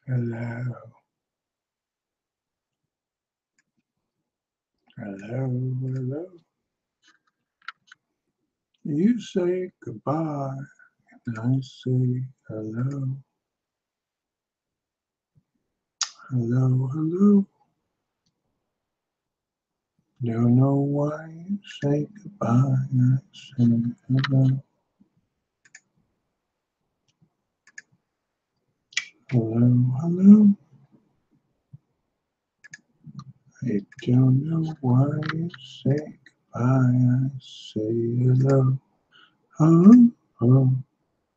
Hello. Hello, hello. You say goodbye, and I say hello. Hello, hello. Don't know why you say goodbye, I say hello. Hello, hello. I don't know why you say goodbye, I say hello. Oh, oh,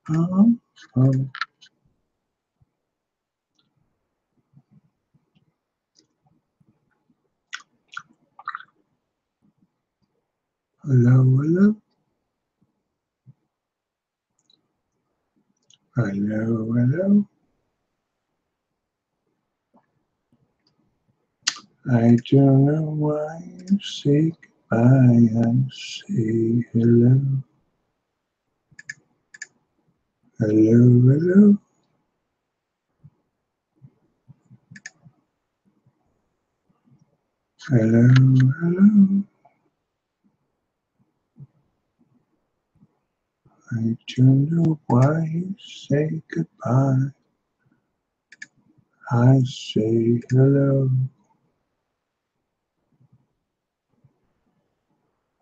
oh, oh. Hello, hello. Hello, hello. I don't know why you say goodbye, I say hello. Hello, hello. Hello, hello. I don't know why you say goodbye, I say hello.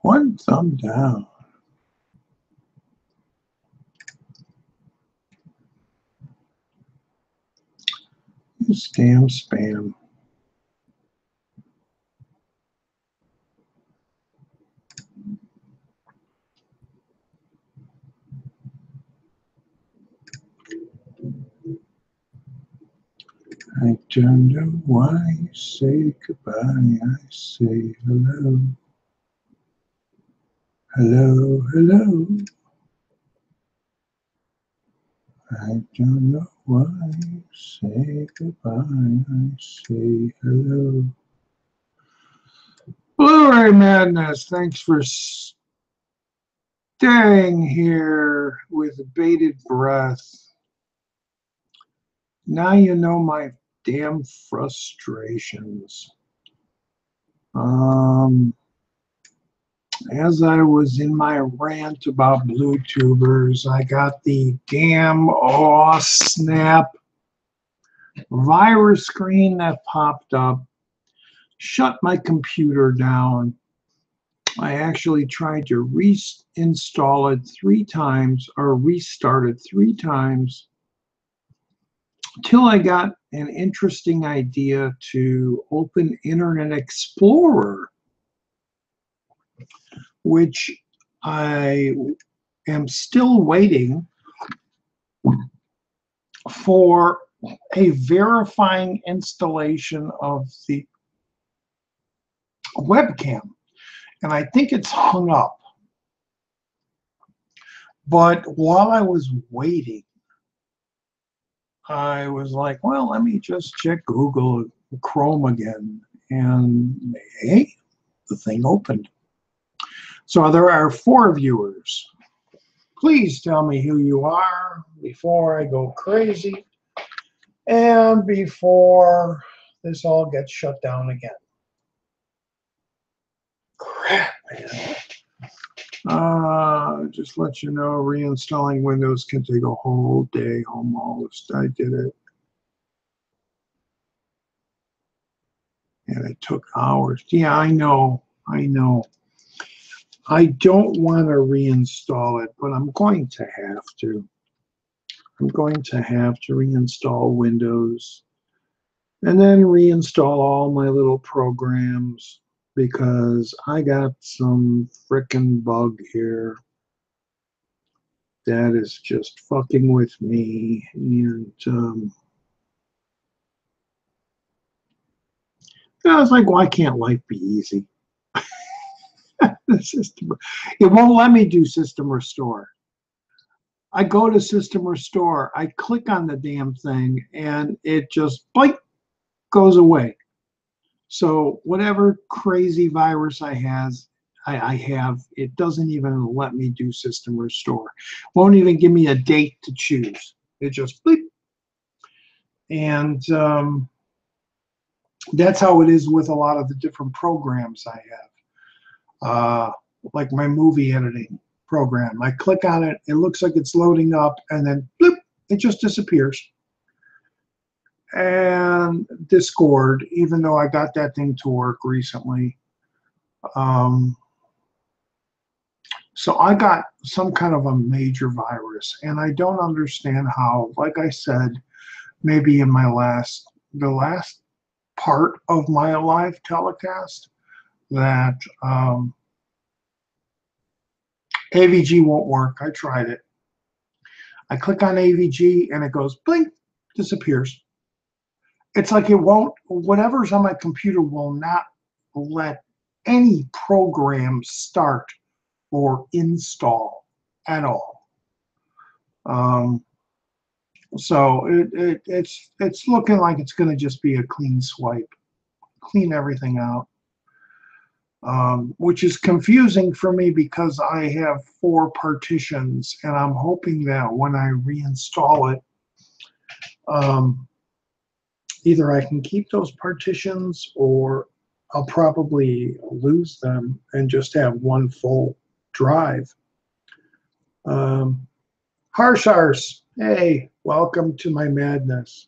One thumb down. This damn spam. I don't know why you say goodbye, I say hello. Hello, hello. I don't know why you say goodbye, I say hello. Blu-ray Madness, thanks for staying here with bated breath. Now you know my damn frustrations. As I was in my rant about Bluetubers, I got the damn snap virus screen that popped up, shut my computer down. I actually tried to reinstall it 3 times or restart it 3 times till I got an interesting idea to open Internet Explorer, which I am still waiting for a verifying installation of the webcam. And I think it's hung up. But while I was waiting, I was like, well, let me just check Google Chrome again. And hey, the thing opened. So there are 4 viewers. Please tell me who you are before I go crazy and before this all gets shut down again. Crap, man. Just let you know, reinstalling Windows can take a whole day almost. I did it. And it took hours. Yeah, I know. I know. I don't want to reinstall it, but I'm going to have to. I'm going to have to reinstall Windows and then reinstall all my little programs because I got some frickin' bug here that is just fucking with me. And I was like, why can't life be easy? The system, it won't let me do system restore. I go to system restore, I click on the damn thing, and it just goes away. So whatever crazy virus I have, it doesn't even let me do system restore. Won't even give me a date to choose. It just bleep. And that's how it is with a lot of the different programs I have. Like my movie editing program. I click on it, it looks like it's loading up, and then bloop, it just disappears. And Discord, even though I got that thing to work recently. So I got some kind of a major virus, and I don't understand how. Like I said, maybe in the last part of my live telecast, that AVG won't work. I tried it. I click on AVG and it goes blink, disappears. It's like it won't, whatever's on my computer will not let any program start or install at all. So it's looking like it's going to just be a clean swipe, clean everything out, which is confusing for me because I have 4 partitions, and I'm hoping that when I reinstall it, either I can keep those partitions or I'll probably lose them and just have one full drive. Harshars, hey, welcome to my madness.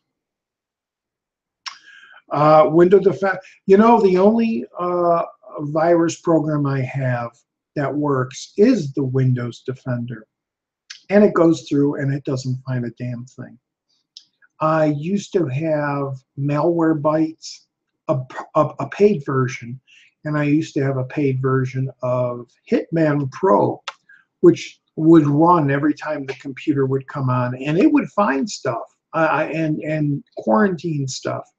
Windows Defense, you know, the only virus program I have that works is the Windows Defender. And it goes through and it doesn't find a damn thing. I used to have Malwarebytes, a paid version, and I used to have a paid version of Hitman Pro, which would run every time the computer would come on, and it would find stuff and quarantine stuff.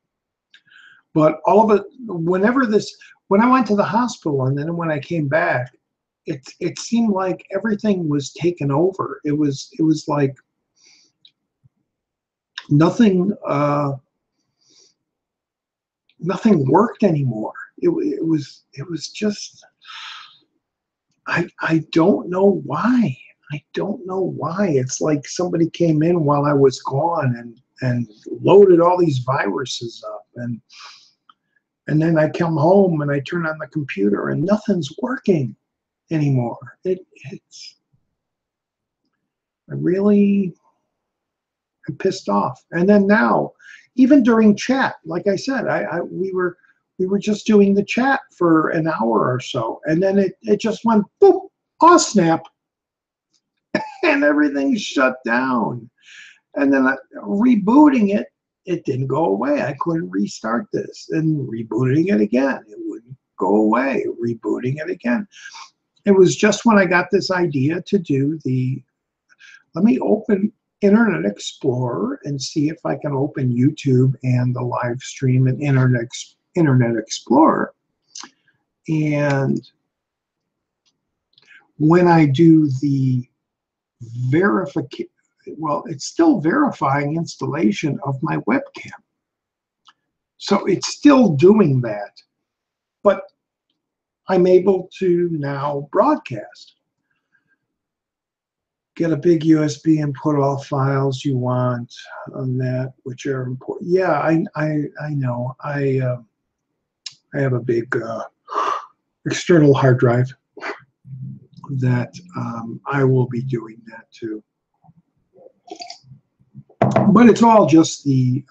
But all of it, when I went to the hospital and then when I came back, it seemed like everything was taken over. It was like nothing worked anymore. It was just, I don't know why. I don't know why. It's like somebody came in while I was gone and loaded all these viruses up, and then I come home and I turn on the computer and nothing's working anymore. I'm pissed off. And then now, even during chat, like I said, we were just doing the chat for an hour or so, and then it just went boop, oh snap, and everything shut down. And then rebooting it, it didn't go away. I couldn't restart this. And rebooting it again, it wouldn't go away. Rebooting it again. It was just when I got this idea to do let me open Internet Explorer and see if I can open YouTube and the live stream in Internet Explorer. And when I do the verification, well, it's still verifying installation of my webcam. So it's still doing that, but I'm able to now broadcast. Get a big USB and put all files you want on that, which are important. Yeah, I know. I have a big external hard drive that I will be doing that too. But it's all just the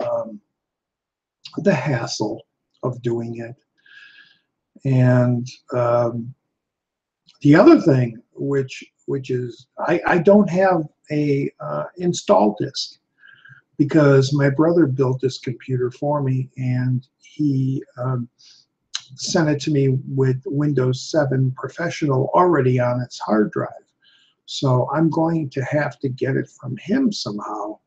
hassle of doing it. And the other thing, which is I don't have a install disk, because my brother built this computer for me, and he sent it to me with Windows 7 Professional already on its hard drive. So I'm going to have to get it from him somehow,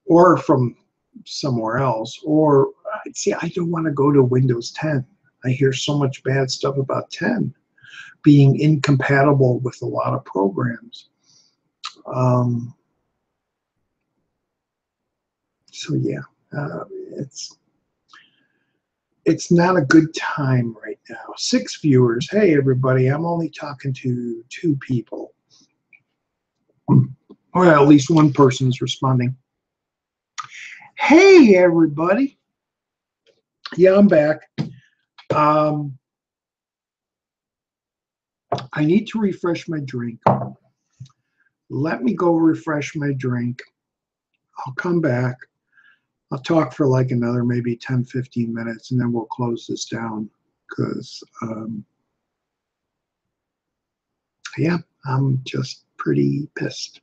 or from somewhere else. Or see, I don't want to go to Windows 10. I hear so much bad stuff about 10 being incompatible with a lot of programs. So yeah, it's not a good time right now. 6 viewers. Hey everybody, I'm only talking to 2 people. Well, at least one person's responding. Hey, everybody. Yeah, I'm back. I need to refresh my drink. Let me go refresh my drink. I'll come back. I'll talk for like another maybe 10, 15 minutes, and then we'll close this down because, yeah, I'm just pretty pissed.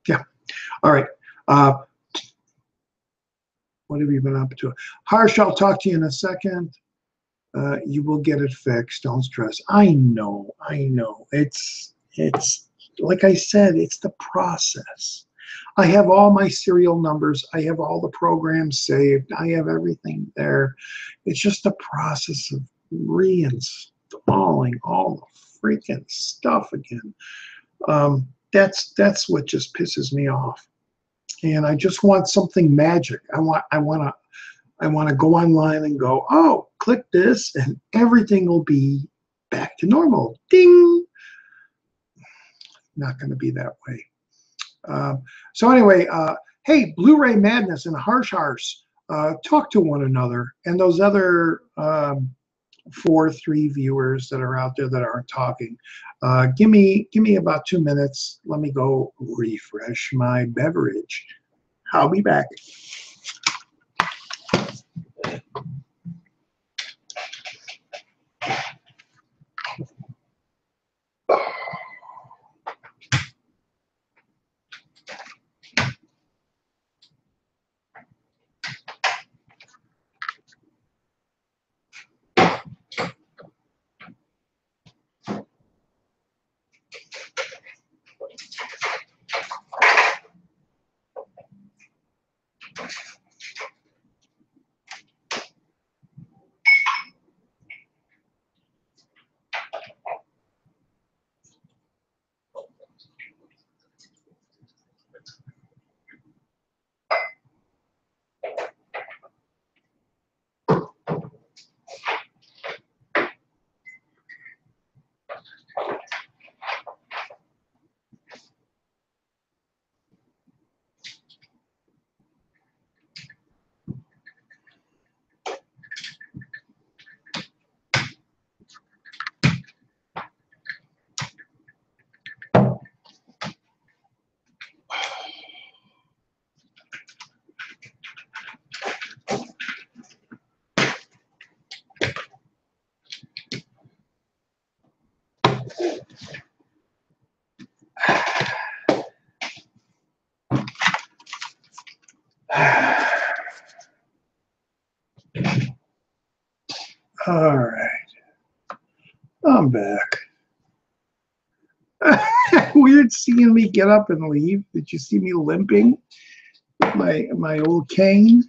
Yeah. All right. What have you been up to? Harsh, I'll talk to you in a second. You will get it fixed. Don't stress. I know. It's like I said, it's the process. I have all my serial numbers. I have all the programs saved. I have everything there. It's just the process of reinstalling all the freaking stuff again. That's what just pisses me off. And I just want something magic. I want to go online and go, oh, click this, and everything will be back to normal. Ding. Not going to be that way. So anyway, hey, Blu-ray Madness and Harsh talk to one another, and those other 3 viewers that are out there that aren't talking. Give me about 2 minutes. Let me go refresh my beverage. I'll be back. All right, I'm back. Weird seeing me get up and leave. Did you see me limping? My old cane.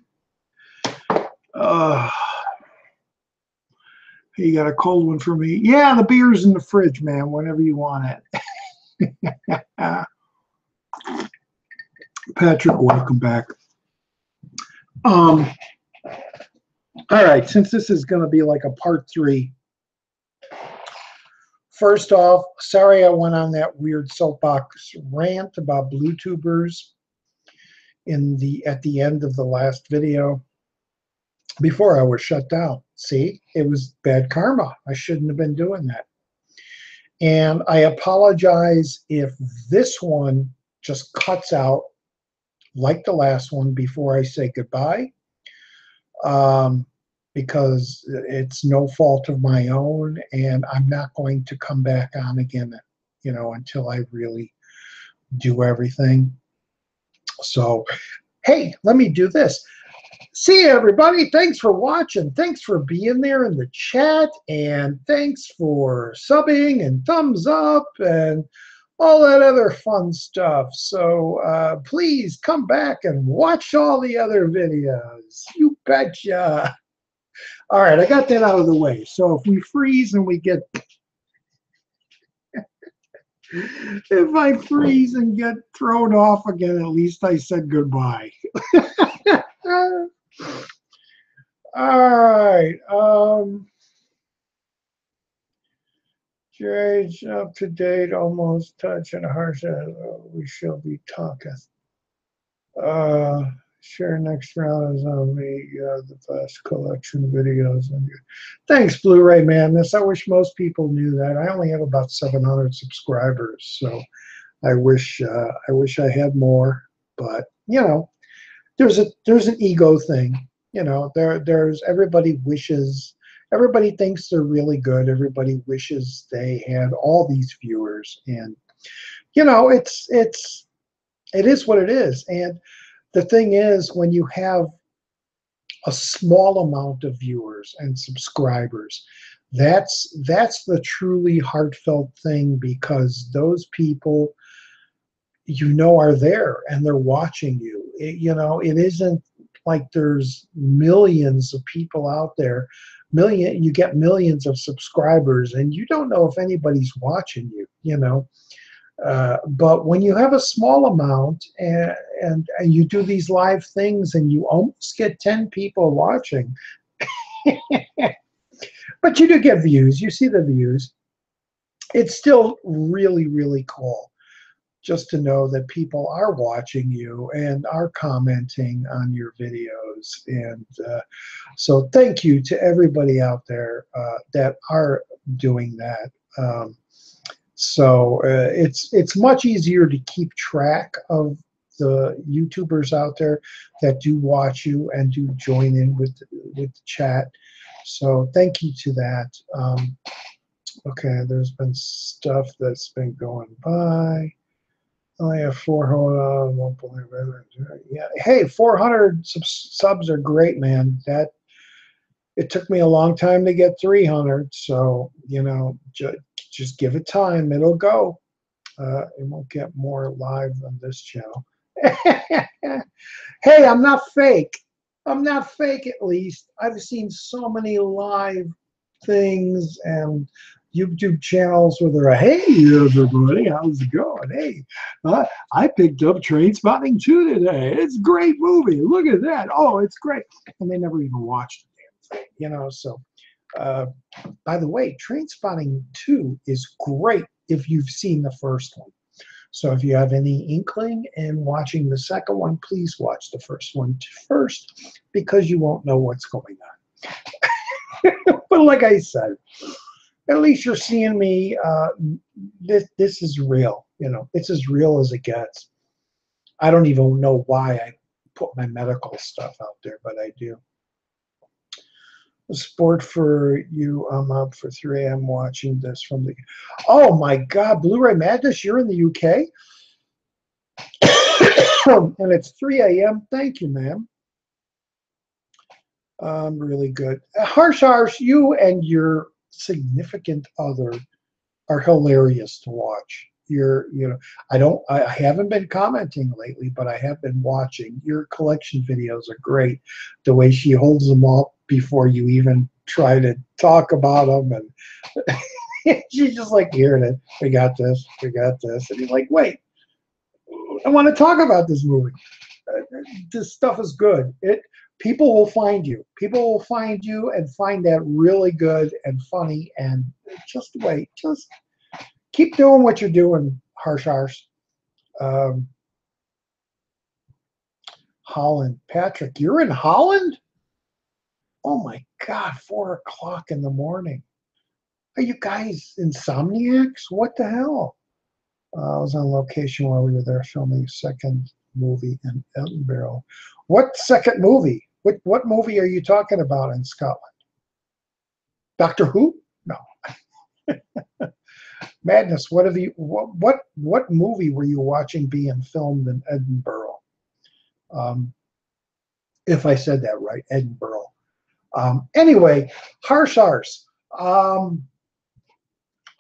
You got a cold one for me? Yeah, the beer's in the fridge, man. Whenever you want it. Patrick, welcome back. All right, since this is going to be like a part 3. First off, sorry I went on that weird soapbox rant about BlueTubers at the end of the last video before I was shut down. See, it was bad karma. I shouldn't have been doing that. And I apologize if this one just cuts out like the last one before I say goodbye, because it's no fault of my own, and I'm not going to come back on again, until I really do everything. So, hey, let me do this. See you, everybody. Thanks for watching. Thanks for being there in the chat, and thanks for subbing and thumbs up and all that other fun stuff. So please come back and watch all the other videos. You betcha. All right, I got that out of the way. So if we freeze and we get... if I freeze and get thrown off again, at least I said goodbye. All right. Jay's up to date, almost touching Harsha. We shall be talking. Share next round is on me. The best collection videos. Thanks, Blu-ray Madness. I wish most people knew that. I only have about 700 subscribers, so I wish I had more. But you know, there's an ego thing. You know, there's everybody thinks they're really good. Everybody wishes they had all these viewers, and you know, it is what it is. And the thing is, when you have a small amount of viewers and subscribers, that's the truly heartfelt thing, because those people, you know, are there and they're watching you. You know, it isn't like there's millions of people out there. You get millions of subscribers and you don't know if anybody's watching you, you know. But when you have a small amount, and you do these live things and you almost get 10 people watching, but you do get views, you see the views, it's still really, really cool just to know that people are watching you and are commenting on your videos. And so thank you to everybody out there that are doing that. So it's much easier to keep track of the YouTubers out there that do watch you and do join in with the chat. So thank you to that. Okay, there's been stuff that's been going by. Oh yeah, 400. Won't believe it. Yeah, hey, 400 subs are great, man. That it took me a long time to get 300, so you know, just give it time. It'll go. It won't get more live on this channel. Hey, I'm not fake. I'm not fake. At least I've seen so many live things and YouTube channels where they're, hey everybody, how's it going? Hey, I picked up Train Spotting 2 today. It's a great movie. Look at that. Oh, it's great. And they never even watched the damn thing, you know. So, by the way, Train Spotting 2 is great if you've seen the first one. So if you have any inkling in watching the second one, please watch the first one first, because you won't know what's going on. But like I said, at least you're seeing me. This is real. You know, it's as real as it gets. I don't even know why I put my medical stuff out there, but I do. Sport for you. I'm up for 3 a.m. watching this from the. Oh my God, Blu-ray Madness! You're in the UK, and it's 3 a.m. Thank you, ma'am. Really good. Harsh, you and your significant other are hilarious to watch. You know, I haven't been commenting lately, but I have been watching. Your collection videos are great. The way she holds them up before you even try to talk about them, and she's just like, here it is. We got this. We got this. And he's like, wait, I want to talk about this movie. This stuff is good. People will find you. People will find you and find that really good and funny. And just wait. Just keep doing what you're doing, Harsh. Holland. Patrick, you're in Holland? Oh my God, 4 o'clock in the morning. Are you guys insomniacs? What the hell? I was on location while we were there filming a second movie in Edinburgh. What second movie? What movie are you talking about in Scotland? Doctor Who? No. Madness. What movie were you watching being filmed in Edinburgh? If I said that right, Edinburgh. Anyway, harsh.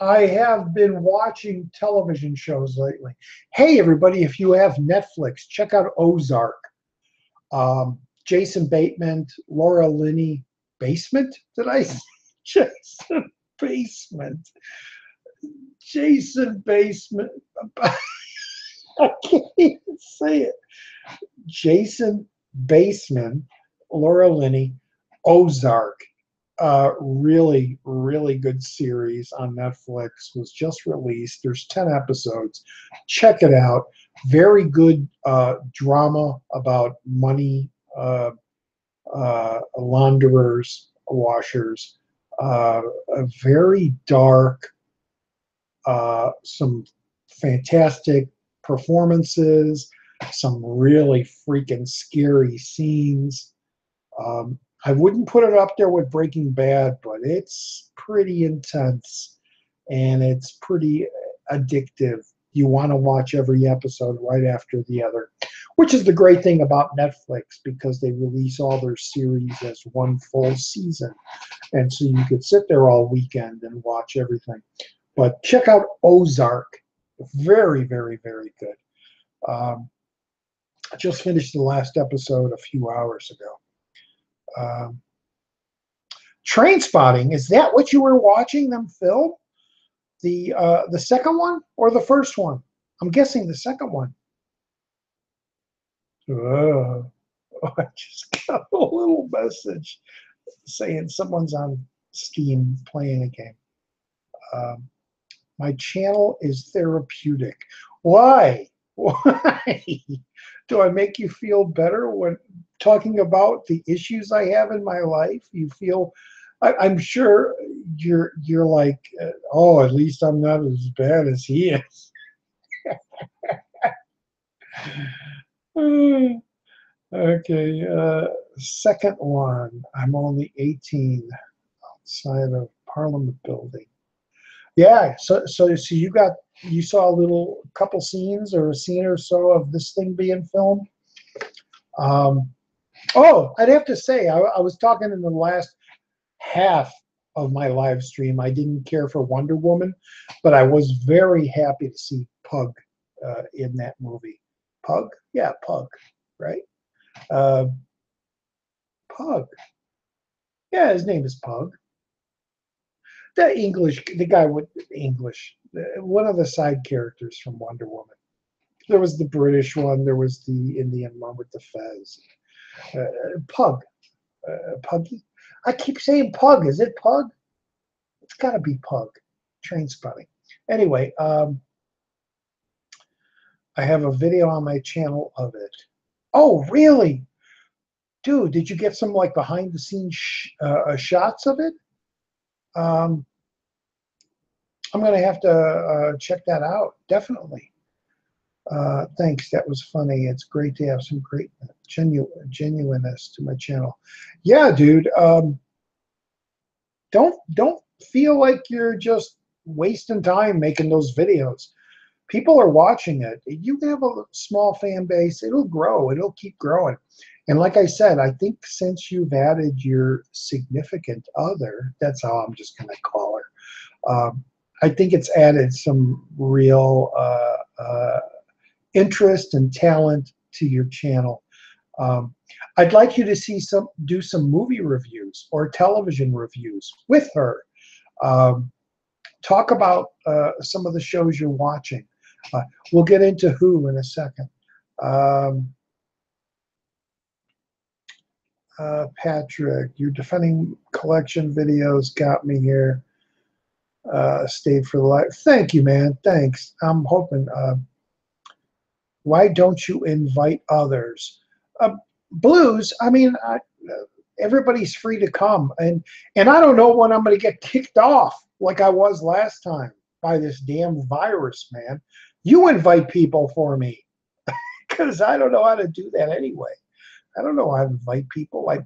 I have been watching television shows lately. Hey, everybody, if you have Netflix, check out Ozark. Jason Bateman, Laura Linney. Basement? Did I say Jason Basement? Jason Basement. I can't even say it. Jason Bateman, Laura Linney, Ozark. Really, really good series on Netflix was just released. There's 10 episodes. Check it out. Very good drama about money launderers, washers. A very dark, some fantastic performances, some really freaking scary scenes. I wouldn't put it up there with Breaking Bad, but it's pretty intense and it's pretty addictive. You want to watch every episode right after the other, which is the great thing about Netflix because they release all their series as one full season. And so you could sit there all weekend and watch everything. But check out Ozark. Very, very, very good. I just finished the last episode a few hours ago. Train Spotting, is that what you were watching them film? The second one or the first one? I'm guessing the second one. I just got a little message saying someone's on Steam playing a game. My channel is therapeutic. Why? Why? Do I make you feel better when talking about the issues I have in my life? You feel, I'm sure you're like, oh, at least I'm not as bad as he is. Okay, second one. I'm only 18 outside of Parliament Building. Yeah, so you saw a couple scenes or a scene or so of this thing being filmed. Oh, I'd have to say, I was talking in the last half of my live stream. I didn't care for Wonder Woman, but I was very happy to see Pug in that movie. Pug? Yeah, Pug, right? Pug. Yeah, his name is Pug. The guy with English, one of the side characters from Wonder Woman. There was the British one, there was the Indian one with the fez. Pug. Puggy? I keep saying Pug. Is it Pug? It's got to be Pug. Train Spotting. Anyway, I have a video on my channel of it. Oh, really? Dude, did you get some like behind the scenes shots of it? I'm going to have to check that out. Definitely. Thanks. That was funny. It's great to have some great genuineness to my channel. Yeah, dude. Don't feel like you're just wasting time making those videos. People are watching it. You have a small fan base. It'll grow. It'll keep growing. And like I said, I think since you've added your significant other, that's how I'm just going to call her. I think it's added some real interest and talent to your channel. I'd like you to do some movie reviews or television reviews with her. Talk about some of the shows you're watching. We'll get into who in a second. Patrick, your defending collection videos got me here. Stayed for the life. Thank you, man. Thanks. I'm hoping. Why don't you invite others? Blues, I mean, everybody's free to come. And I don't know when I'm going to get kicked off like I was last time by this damn virus, man. You invite people for me because I don't know how to do that anyway. I don't know how to invite people. I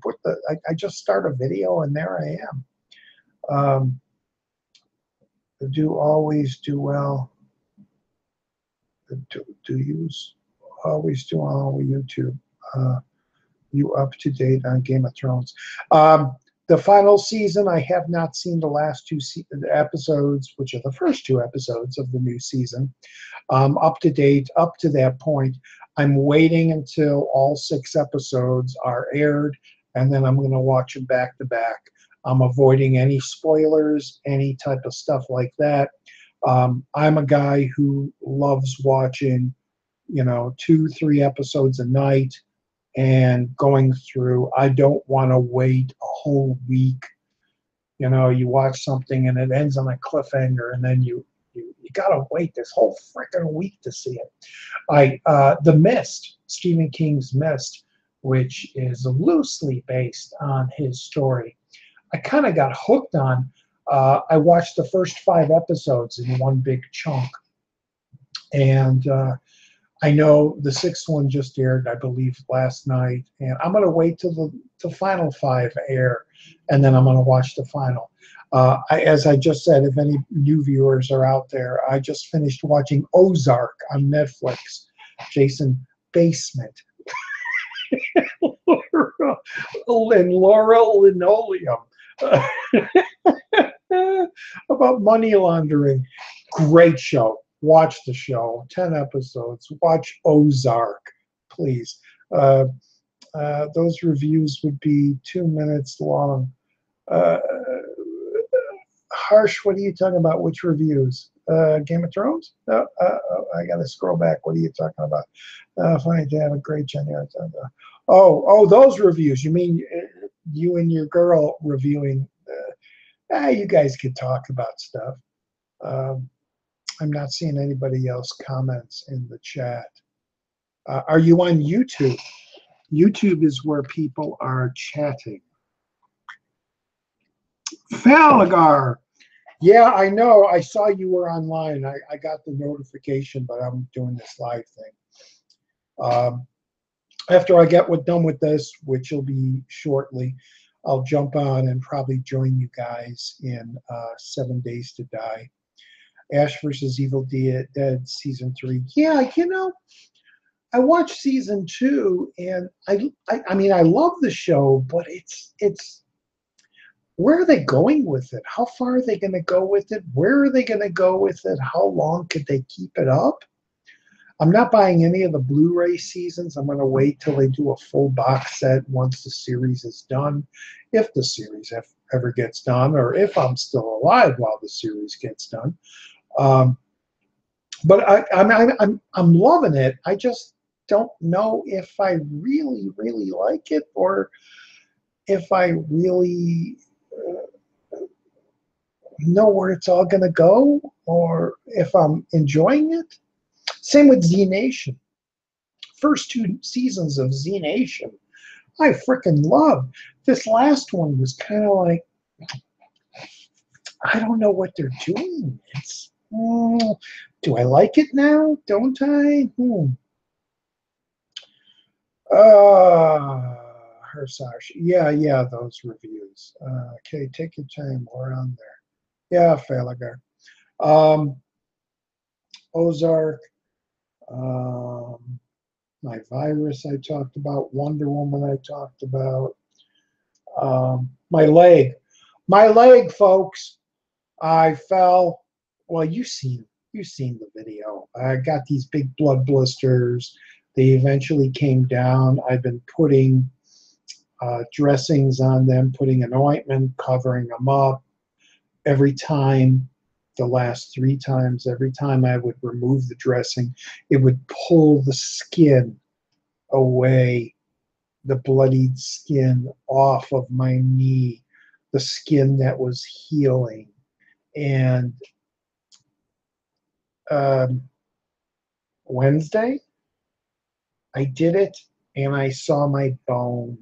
just start a video and there I am. Do always do well. Do you always do well on YouTube? You up to date on Game of Thrones? The final season, I have not seen the last two episodes, which are the first two episodes of the new season. Up to date, up to that point. I'm waiting until all 6 episodes are aired, and then I'm going to watch them back to back. I'm avoiding any spoilers, any type of stuff like that. I'm a guy who loves watching, 2-3 episodes a night and going through. I don't want to wait a whole week You know, you watch something and it ends on a cliffhanger, and then you gotta wait this whole freaking week to see it. The Mist, Stephen King's Mist, which is loosely based on his story. I kind of got hooked on. I watched the first 5 episodes in one big chunk, and I know the 6th one just aired, I believe, last night, and I'm going to wait till the final 5 air, and then I'm going to watch the final. As I just said, if any new viewers are out there, I just finished watching Ozark on Netflix. Jason Basement. And Laura Linoleum. About money laundering. Great show. Watch the show. 10 episodes. Watch Ozark, please. Those reviews would be 2 minutes long. Harsh, what are you talking about? Which reviews? Game of Thrones? I got to scroll back. What are you talking about? Funny to have a great January. Oh, those reviews. You mean you and your girl reviewing? You guys could talk about stuff. I'm not seeing anybody else comments in the chat. Are you on YouTube? YouTube is where people are chatting. Falagar. Yeah, I know. I saw you were online. I got the notification, but I'm doing this live thing. After I get done with this, which will be shortly, I'll jump on and probably join you guys in 7 Days to Die. Ash versus Evil Dead season 3. Yeah, you know, I watched season 2, and I mean, I love the show, but it's where are they going with it? How far are they going to go with it? Where are they going to go with it? How long could they keep it up? I'm not buying any of the Blu-ray seasons. I'm going to wait till they do a full box set once the series is done, if the series ever gets done, or if I'm still alive while the series gets done. But I'm loving it. I just don't know if I really, really like it, or if I really know where it's all going to go, or if I'm enjoying it. Same with Z Nation. First 2 seasons of Z Nation, I freaking love. This last one was kind of like, I don't know what they're doing. It's, do I like it now? Don't I? Hersash. Yeah, those reviews. Okay, take your time. We're on there. Yeah, Falagar. Ozark. My Virus I talked about. Wonder Woman I talked about. My leg, folks. I fell. Well, you've seen the video. I got these big blood blisters. They eventually came down. I've been putting dressings on them, putting an ointment, covering them up. Every time, the last 3 times, every time I would remove the dressing, it would pull the skin away, the bloodied skin off of my knee, the skin that was healing. And Wednesday, I did it, and I saw my bone.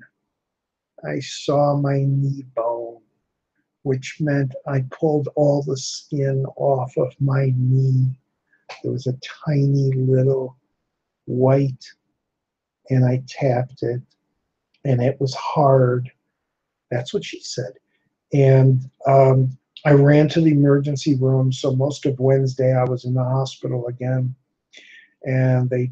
I saw my knee bone, which meant I pulled all the skin off of my knee. There was a tiny little white, and I tapped it, and it was hard. That's what she said. And I ran to the emergency room, so most of Wednesday I was in the hospital again. And they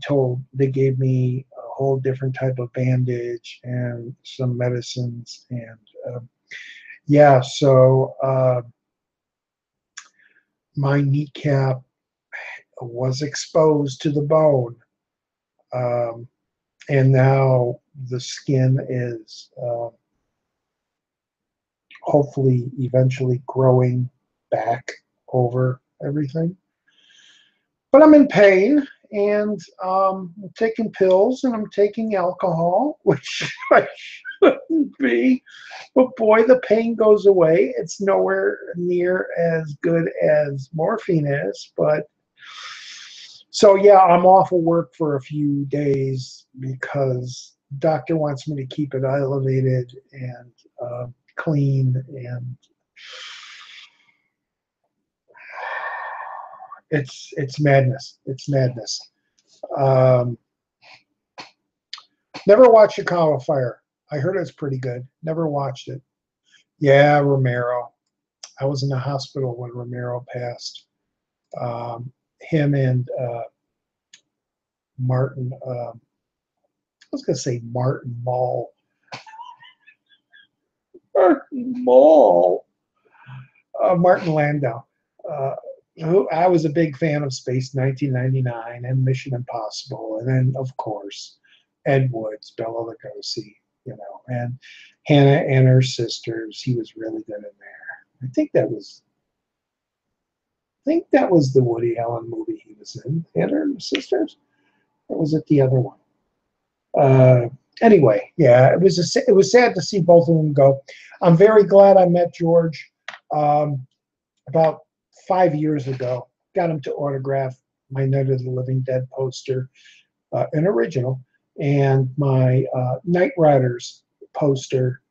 gave me a whole different type of bandage and some medicines. And yeah, so my kneecap was exposed to the bone. And now the skin is hopefully eventually growing back over everything. But I'm in pain, and I'm taking pills and I'm taking alcohol, which I shouldn't be. But boy, the pain goes away. It's nowhere near as good as morphine is, but so yeah, I'm off of work for a few days because doctor wants me to keep it elevated and clean, and it's madness. It's madness. Um, Never watched Chicago Fire. I heard it's pretty good. Never watched it. Yeah, Romero. I was in the hospital when Romero passed. Him and Martin. I was going to say Martin Mull. Martin Mull. Martin Landau. Who I was a big fan of Space 1999 and Mission Impossible, and then of course Ed Wood's Bela Lugosi, and Hannah and her sisters. He was really good in there. I think that was the Woody Allen movie he was in. Hannah and her sisters, or was it the other one? Anyway, yeah, it was sad to see both of them go. I'm very glad I met George about 5 years ago. Got him to autograph my Night of the Living Dead poster, an original, and my Knight Riders poster,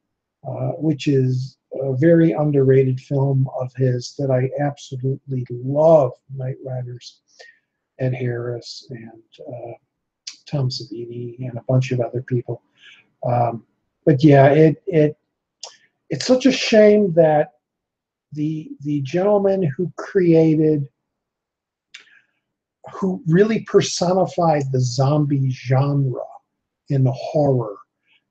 which is a very underrated film of his that I absolutely love. Knight Riders, Ed Harris and Tom Savini and a bunch of other people. But yeah, it's such a shame that the gentleman who really personified the zombie genre in the horror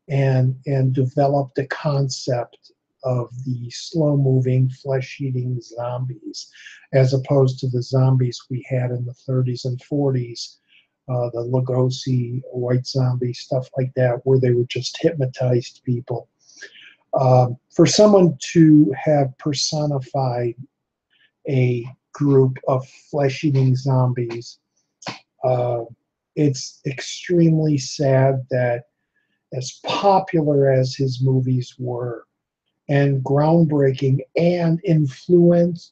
and developed the concept of the slow-moving, flesh-eating zombies, as opposed to the zombies we had in the 30s and 40s, the Lugosi, white zombie, stuff like that, where they would just hypnotize people. For someone to have personified a group of flesh-eating zombies, it's extremely sad that as popular as his movies were and groundbreaking and influential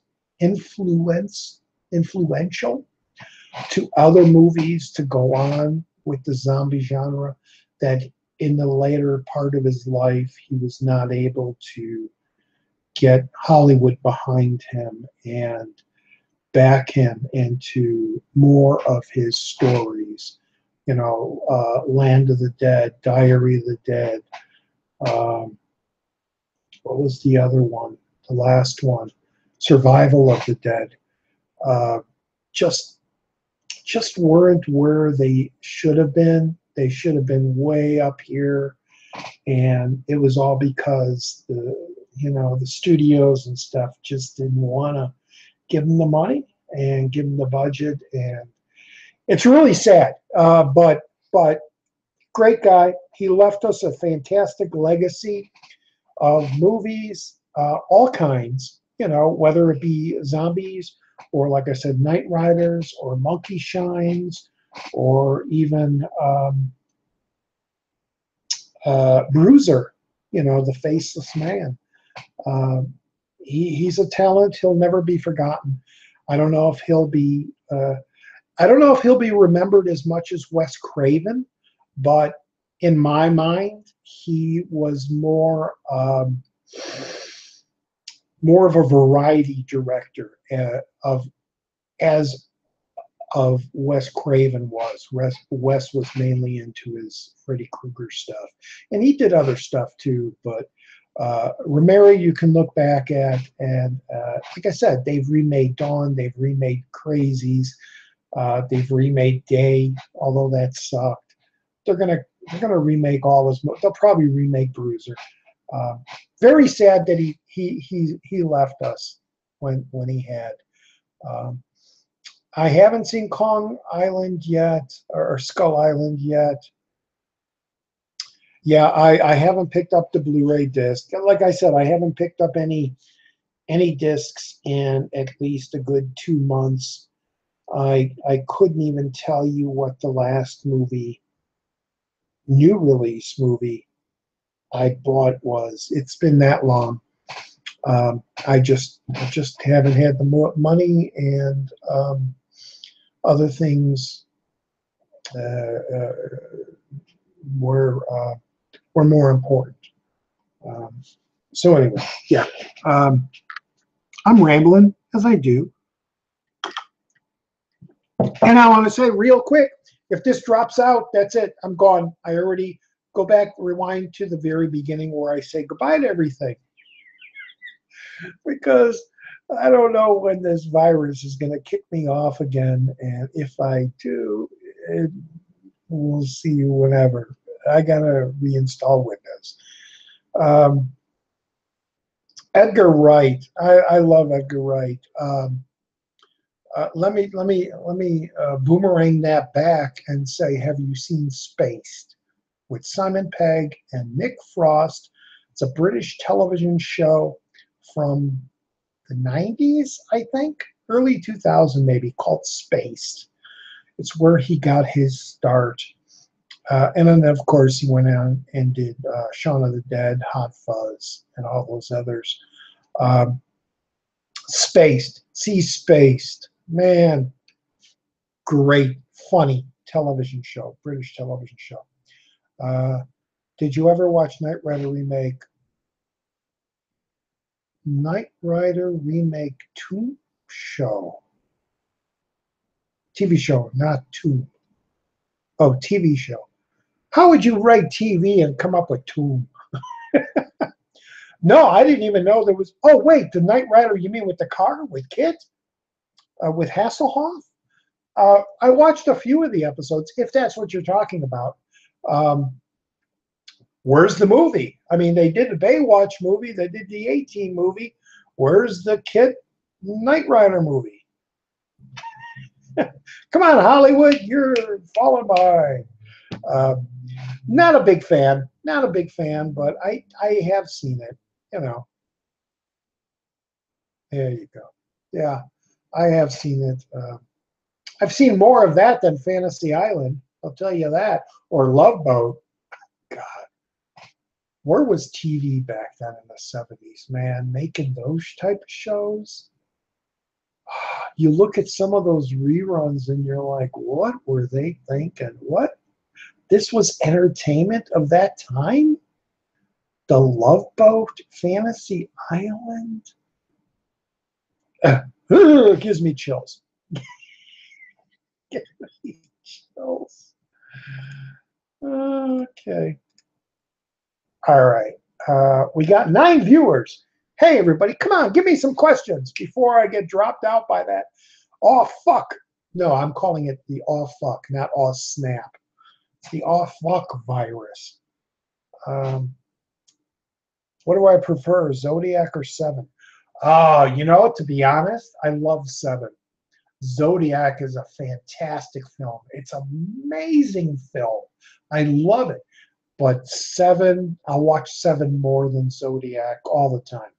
to other movies to go on with the zombie genre, that in the later part of his life he was not able to get Hollywood behind him and back him into more of his stories. Land of the Dead, Diary of the Dead. What was the other one? The last one, Survival of the Dead. Just weren't where they should have been. They should have been way up here, and it was all because the studios and stuff just didn't want to give them the money and give them the budget, and it's really sad. But great guy. He left us a fantastic legacy of movies, all kinds. Whether it be zombies or, like I said, Knight Riders or Monkey Shines, or even Bruiser. The Faceless Man. He's a talent. He'll never be forgotten. I don't know if he'll be remembered as much as Wes Craven, but in my mind, he was more of a variety director of Wes Craven was. Wes was mainly into his Freddy Krueger stuff, and he did other stuff too. But Romero, you can look back at, and like I said, they've remade Dawn, they've remade Crazies, they've remade Day, although that sucked. They're gonna remake all his. They'll probably remake Bruiser. Very sad that he left us when he had. I haven't seen Kong Island yet, or Skull Island yet. Yeah, I haven't picked up the Blu-ray disc. Like I said, I haven't picked up any discs in at least a good 2 months. I couldn't even tell you what the last movie, new release movie I bought was. It's been that long. I just haven't had the money, and other things were more important. Um, so anyway, yeah, I'm rambling as I do, and I want to say real quick, if this drops out, that's it. I'm gone. I already go back, rewind to the very beginning where I say goodbye to everything, because I don't know when this virus is going to kick me off again, and if I do, we'll see you whenever. I gotta reinstall Windows. Edgar Wright, I love Edgar Wright. Let me boomerang that back and say, have you seen Spaced with Simon Pegg and Nick Frost? It's a British television show from the 90s, I think, early 2000 maybe, called Spaced. It's where he got his start. And then, of course, he went on and did Shaun of the Dead, Hot Fuzz, and all those others. Spaced. See Spaced. Man, great, funny television show, British television show. Did you ever watch Knight Rider remake? Knight Rider remake 2 show. TV show, not 2. Oh, TV show. How would you write TV and come up with 2? No, I didn't even know there was. Oh, wait, the Knight Rider, you mean with the car, with Kit? With Hasselhoff? I watched a few of the episodes, if that's what you're talking about. Where's the movie? I mean, they did the Baywatch movie, they did the 18 movie. Where's the Kit Knight Rider movie? Come on, Hollywood, you're falling behind. Not a big fan, but I have seen it, you know. There you go. Yeah, I have seen it. I've seen more of that than Fantasy Island, I'll tell you that, or Love Boat. God, where was TV back then in the 70s, man, making those type of shows? You look at some of those reruns and you're like, what were they thinking? What? This was entertainment of that time? The Love Boat, Fantasy Island? It gives me chills. Gives me chills. Okay. All right. We got 9 viewers. Hey, everybody, come on, give me some questions before I get dropped out by that. Oh, fuck. No, I'm calling it the oh, fuck, not oh, snap. It's the oh, fuck virus. What do I prefer, Zodiac or 7? Oh, you know, to be honest, I love 7. Zodiac is a fantastic film. It's an amazing film. I love it. But 7, I'll watch 7 more than Zodiac all the time.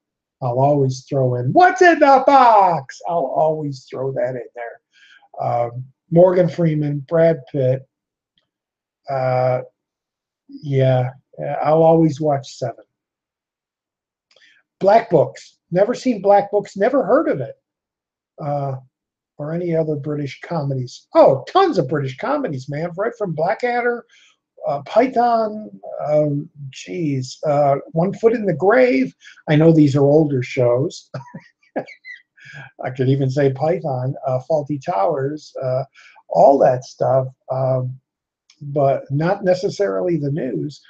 I'll always throw in, what's in the box? I'll always throw that in there. Morgan Freeman, Brad Pitt. Yeah, I'll always watch 7. Black Books. Never seen Black Books. Never heard of it. Or any other British comedies. Oh, tons of British comedies, man. Right from Blackadder, Python, One Foot in the Grave. I know these are older shows. I could even say Python, Faulty Towers, all that stuff, but not necessarily the news.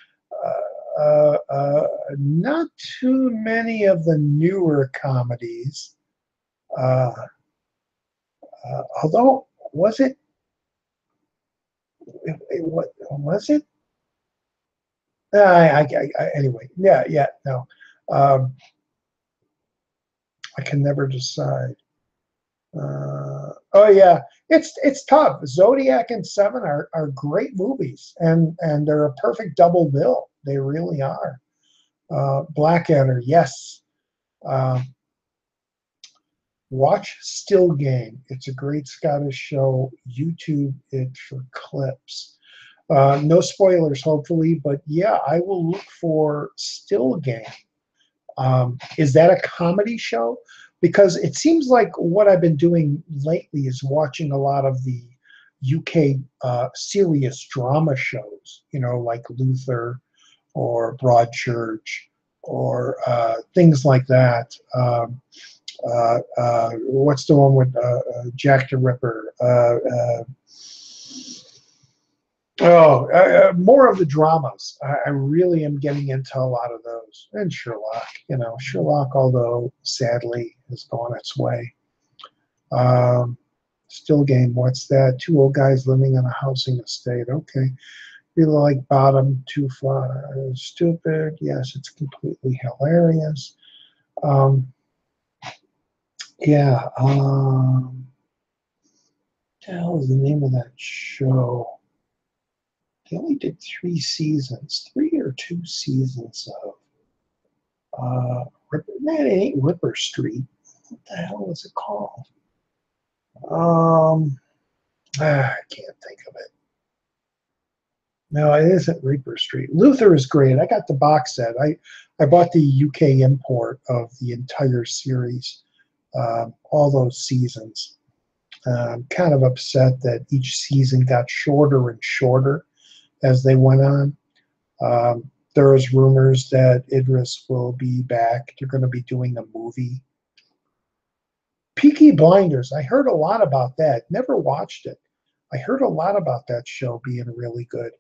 Not too many of the newer comedies. Although, was it? What was it? Anyway, yeah, no. I can never decide. Oh yeah, it's tough. Zodiac and 7 are great movies, and they're a perfect double bill. They really are. Blackadder, yes. Watch Still Game. It's a great Scottish show. YouTube it for clips. No spoilers, hopefully, but yeah, I will look for Still Game. Is that a comedy show? Because it seems like what I've been doing lately is watching a lot of the UK serious drama shows, you know, like Luther or Broadchurch or things like that. What's the one with Jack the Ripper? More of the dramas. I really am getting into a lot of those. And Sherlock, you know, Sherlock, although sadly has gone its way. Still Game, what's that? Two old guys living in a housing estate. Okay. Really like Bottom, Too Far Stupid. Yes, it's completely hilarious. Yeah. What the hell is the name of that show? They only did 3 seasons, 3 or 2 seasons of Ripper. Man, it ain't Ripper Street. What the hell is it called? I can't think of it. No, it isn't Reaper Street. Luther is great. I got the box set. I bought the UK import of the entire series, all those seasons. I'm kind of upset that each season got shorter and shorter as they went on. There is rumors that Idris will be back. They're going to be doing a movie. Peaky Blinders. I heard a lot about that. Never watched it. I heard a lot about that show being really good.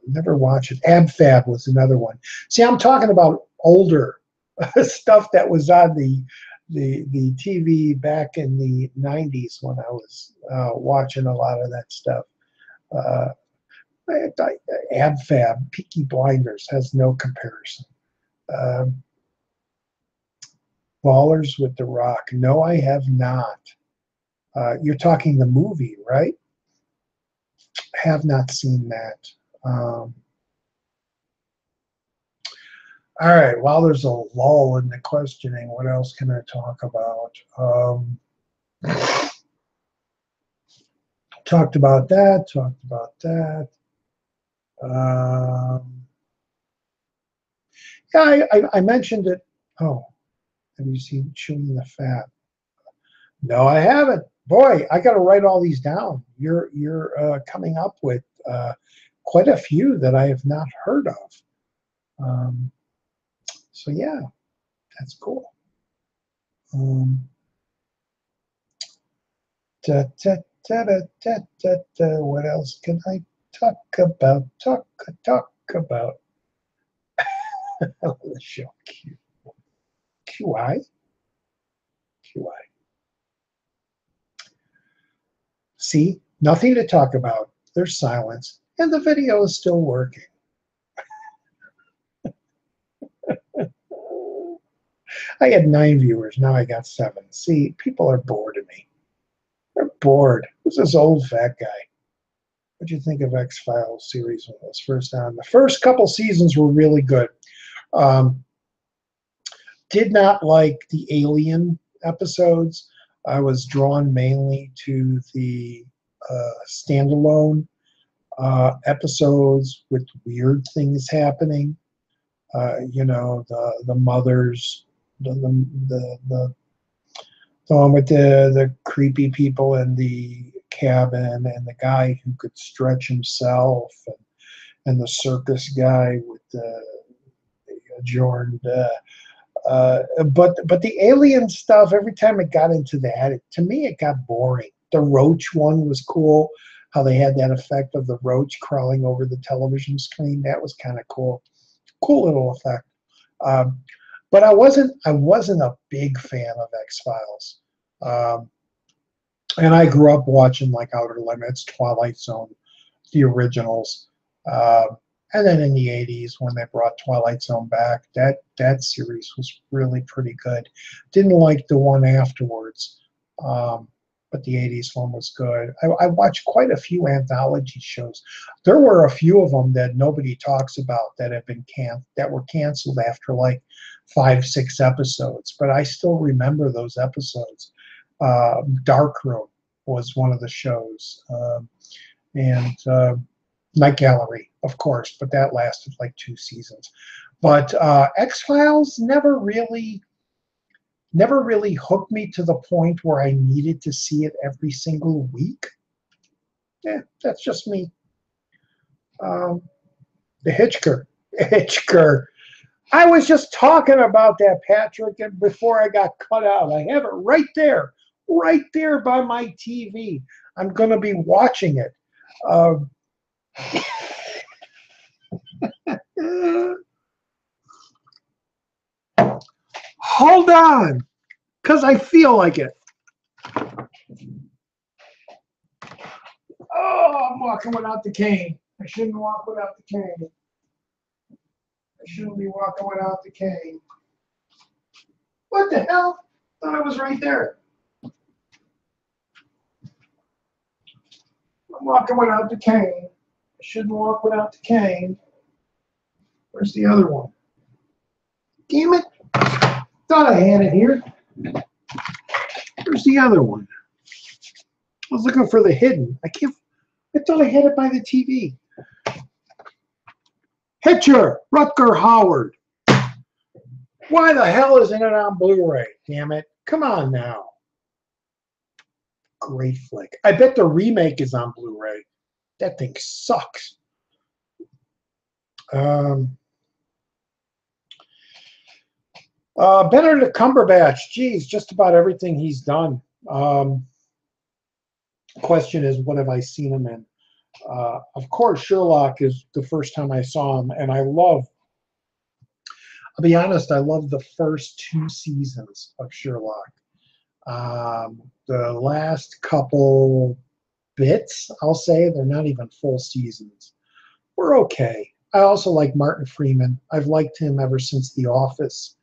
Never watched it. Ab Fab was another one. See, I'm talking about older stuff that was on the TV back in the 90s when I was watching a lot of that stuff. Ab Fab, Peaky Blinders has no comparison. Ballers with The Rock. No, I have not. You're talking the movie, right? Have not seen that. All right, while there's a lull in the questioning, what else can I talk about? Talked about that, yeah, I mentioned it. Oh, have you seen Chewing the Fat? No, I haven't. Boy, I got to write all these down. You're coming up with quite a few that I have not heard of. So yeah, that's cool. What else can I talk about? Talk about. The show QI. See, nothing to talk about. There's silence, and the video is still working. I had 9 viewers. Now I got 7. See, people are bored of me. They're bored. Who's this old fat guy? What'd you think of X-Files series when it was first on? The first couple seasons were really good. Did not like the Alien episodes. I was drawn mainly to the standalone episodes with weird things happening. You know, the mothers, the one with the creepy people in the cabin, and the guy who could stretch himself, and the circus guy with the adjourned. But the alien stuff, every time it got into that, to me it got boring. The roach one was cool, how they had that effect of the roach crawling over the television screen. That was kind of cool. Cool little effect. But I wasn't a big fan of X-Files. And I grew up watching like Outer Limits, Twilight Zone, the originals. And then in the 80s, when they brought Twilight Zone back, that series was really pretty good. Didn't like the one afterwards, but the 80s one was good. I watched quite a few anthology shows. There were a few of them that nobody talks about that have been that were canceled after like 5, 6 episodes, but I still remember those episodes. Darkroom was one of the shows, and Night Gallery, of course, but that lasted like 2 seasons. But X-Files never really hooked me to the point where I needed to see it every single week. Yeah, that's just me. The Hitchker. I was just talking about that, Patrick, and before I got cut out. I have it right there by my TV. I'm going to be watching it. Hold on, because I feel like it. Oh, I'm walking without the cane. I shouldn't walk without the cane. I shouldn't be walking without the cane. What the hell? Thought I was right there. I'm walking without the cane. I shouldn't walk without the cane. Where's the other one? Damn it. Thought I had it here. Where's the other one? I was looking for the hidden. I thought I had it by the TV. Hitcher, Rutger Hauer. Why the hell isn't it on Blu-ray? Damn it. Come on now. Great flick. I bet the remake is on Blu-ray. That thing sucks. Benedict Cumberbatch. Geez, just about everything he's done. Question is, what have I seen him in? Of course, Sherlock is the first time I saw him, and I'll be honest, I love the first 2 seasons of Sherlock. The last couple bits, I'll say, they're not even full seasons, were okay. I also like Martin Freeman. I've liked him ever since The Office,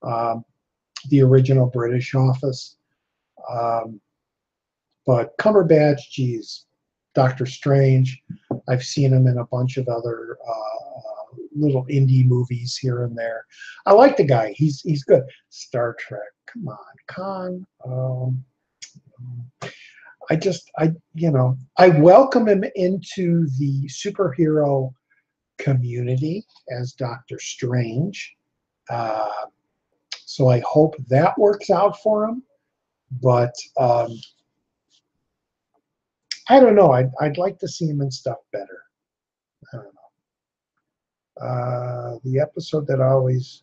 the original British Office. But Cumberbatch, geez, Doctor Strange. I've seen him in a bunch of other little indie movies here and there. I like the guy. He's good. Star Trek. Come on, Khan. I welcome him into the superhero community as Doctor Strange. So I hope that works out for him. But I don't know. I'd like to see him in stuff better. I don't know. The episode that always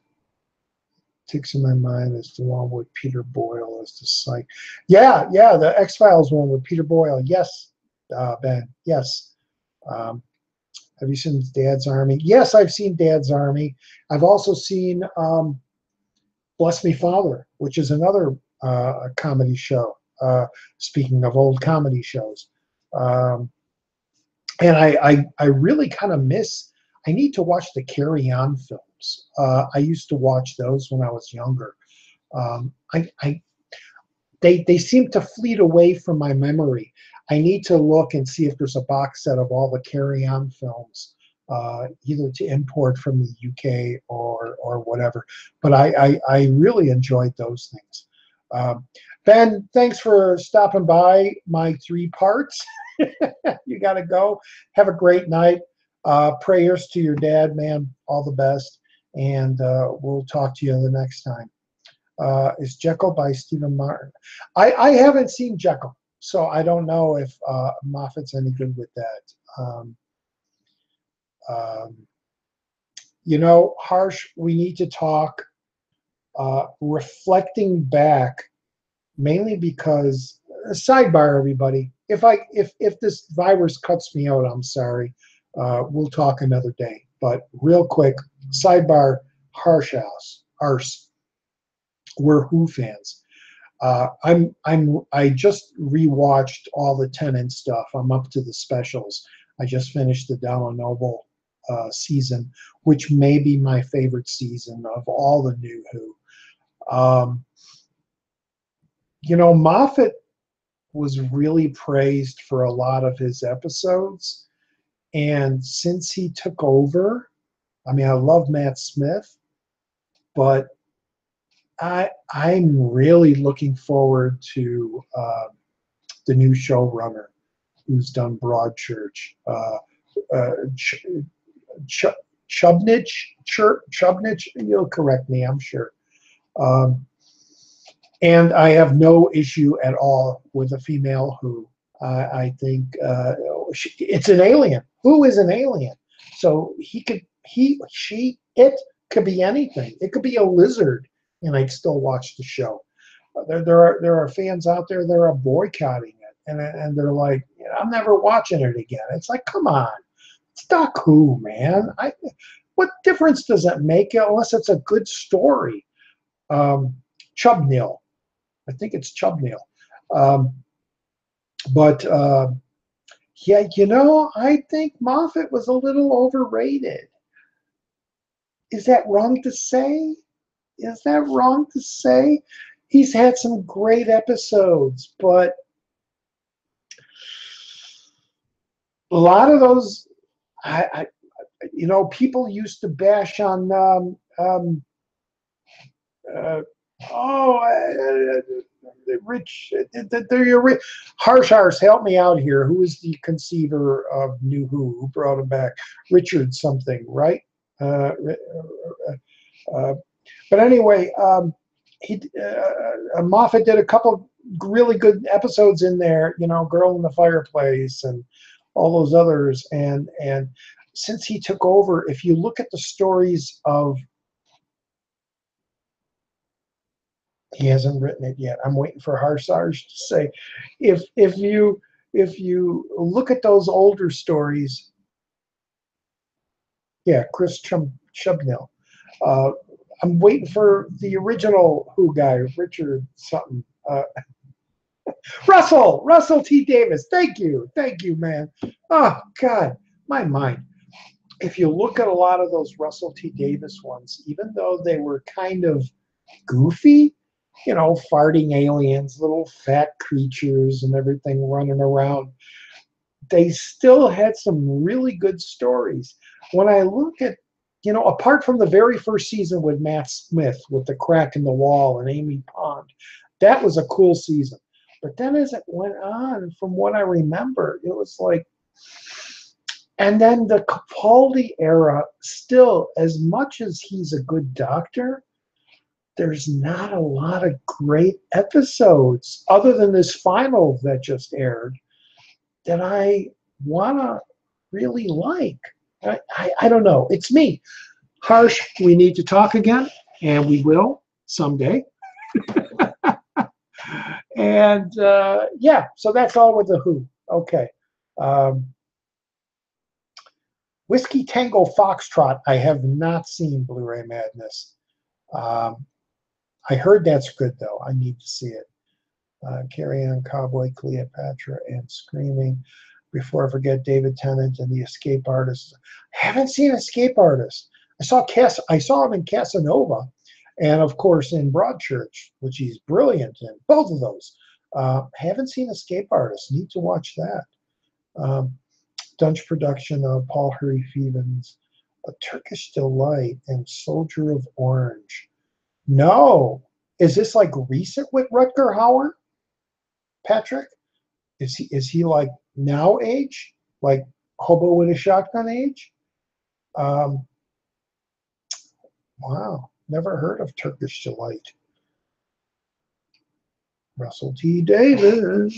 ticks in my mind is the one with Peter Boyle as the psych. Yeah, the X-Files one with Peter Boyle. Yes, Ben. Yes. Have you seen Dad's Army? Yes, I've seen Dad's Army. I've also seen Bless Me Father, which is another comedy show. Speaking of old comedy shows. And I really kind of miss. I need to watch the Carry On films. I used to watch those when I was younger. They seem to fleet away from my memory. I need to look and see if there's a box set of all the Carry On films, either to import from the UK or whatever. But I really enjoyed those things. Ben, thanks for stopping by my 3 parts. You got to go. Have a great night. Prayers to your dad, man. All the best. And we'll talk to you the next time. Is Jekyll by Stephen Martin? I haven't seen Jekyll, so I don't know if Moffat's any good with that. Harsh, we need to talk. Reflecting back, mainly because sidebar, everybody. If this virus cuts me out, I'm sorry. We'll talk another day. But real quick, sidebar, Harsh House, Arse. We're Who fans. I just rewatched all the Tennant stuff. I'm up to the specials. I just finished the Down Noble season, which may be my favorite season of all the new Who. Moffat was really praised for a lot of his episodes, and since he took over, I mean, I love Matt Smith, but I'm really looking forward to the new showrunner who's done Broadchurch. Chubnich, you'll correct me, I'm sure. And I have no issue at all with a female Who. I think it's an alien. Who is an alien? So it could be anything. It could be a lizard, and I'd still watch the show. There are fans out there that are boycotting it, and they're like, I'm never watching it again. It's like, come on, it's Doc Who, man. What difference does it make unless it's a good story? Chubnil, I think it's Chubnil. But yeah, I think Moffat was a little overrated. Is that wrong to say? Is that wrong to say? He's had some great episodes, but a lot of those, people used to bash on Harsh, help me out here. Who is the conceiver of New Who brought him back? Richard something, right? But anyway, Moffat did a couple really good episodes in there. Girl in the Fireplace and all those others. And since he took over, if you look at the stories of, he hasn't written it yet. I'm waiting for Harsarge to say, if you look at those older stories, yeah, Chris Chubnil. I'm waiting for the original Who guy, Richard something. Russell T. Davis. Thank you, man. Oh God, my mind. If you look at a lot of those Russell T. Davis ones, even though they were kind of goofy, farting aliens, little fat creatures and everything running around, they still had some really good stories. When I look at, apart from the very first season with Matt Smith, with the crack in the wall and Amy Pond, that was a cool season. But then as it went on, from what I remember, it was like, and then the Capaldi era, still, as much as he's a good doctor, there's not a lot of great episodes other than this final that just aired that I want to really like. I don't know. It's me. Harsh, we need to talk again, and we will someday. And yeah, so that's all with the Who. Okay. Whiskey Tango Foxtrot, I have not seen Blu-ray Madness. I heard that's good, though. I need to see it. Carry On, Cowboy, Cleopatra, and Screaming. Before I forget, David Tennant and The Escape Artist. I haven't seen Escape Artist. I saw him in Casanova, and of course in Broadchurch, which he's brilliant in. Both of those. Haven't seen Escape Artist. Need to watch that. Dutch production of Paul Hurry Fevens, A Turkish Delight, and Soldier of Orange. No. Is this like recent with Rutger Hauer? Patrick? Is he like now age? Like Hobo with a Shotgun age? Wow. Never heard of Turkish Delight. Russell T. Davis.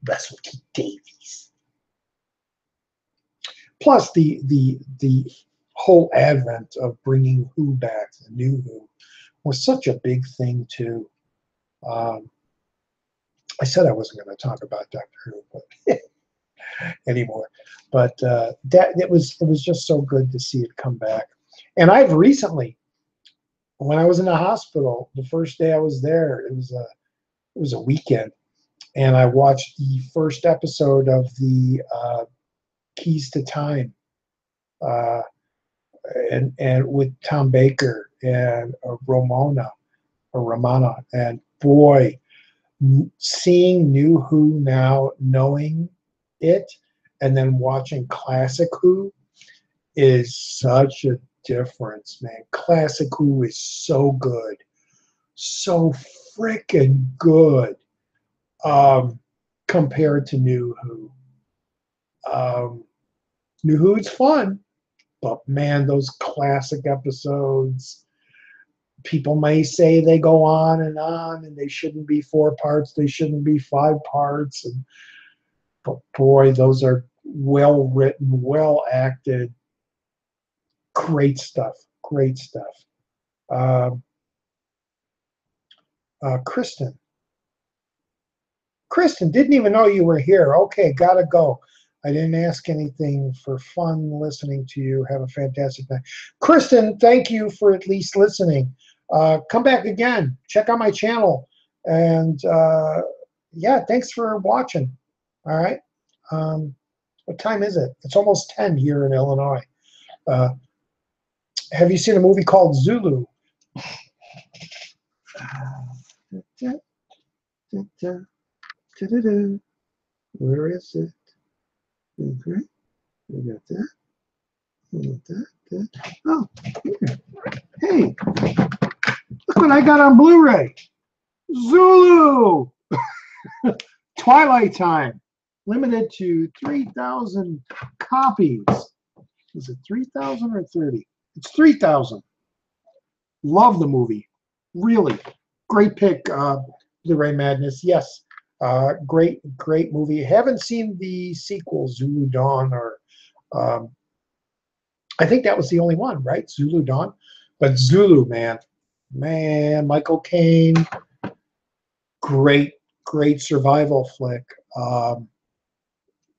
Russell T. Davies. Plus the whole advent of bringing Who back, the new Who, was such a big thing too. I said I wasn't going to talk about Doctor Who, but anymore. But that it was just so good to see it come back. And I've recently, when I was in the hospital, the first day I was there, it was a weekend, and I watched the first episode of the Keys to Time, and with Tom Baker and Romana, and boy, seeing New Who now, knowing it, and then watching classic Who is such a difference, man. Classic Who is so good. So freaking good compared to New Who. New Who's fun, but man, those classic episodes, people may say they go on and they shouldn't be 4 parts, they shouldn't be 5 parts. But boy, those are well written, well acted, great stuff, great stuff. Kristen, didn't even know you were here. Okay, gotta go. I didn't ask anything for fun listening to you. Have a fantastic night. Kristen, thank you for at least listening. Come back again. Check out my channel. And yeah, thanks for watching. All right. What time is it? It's almost 10 here in Illinois. Have you seen a movie called Zulu? Where is it? Okay, we got that. We got that. Oh, here. Hey, look what I got on Blu-ray. Zulu! Twilight Time. Limited to 3,000 copies. Is it 3,000 or 30? It's 3,000. Love the movie. Really. Great pick, Blu-ray Madness. Yes. Great movie. Haven't seen the sequel, Zulu Dawn, or I think that was the only one, right? Zulu Dawn. But Zulu, man, Michael Caine, great survival flick.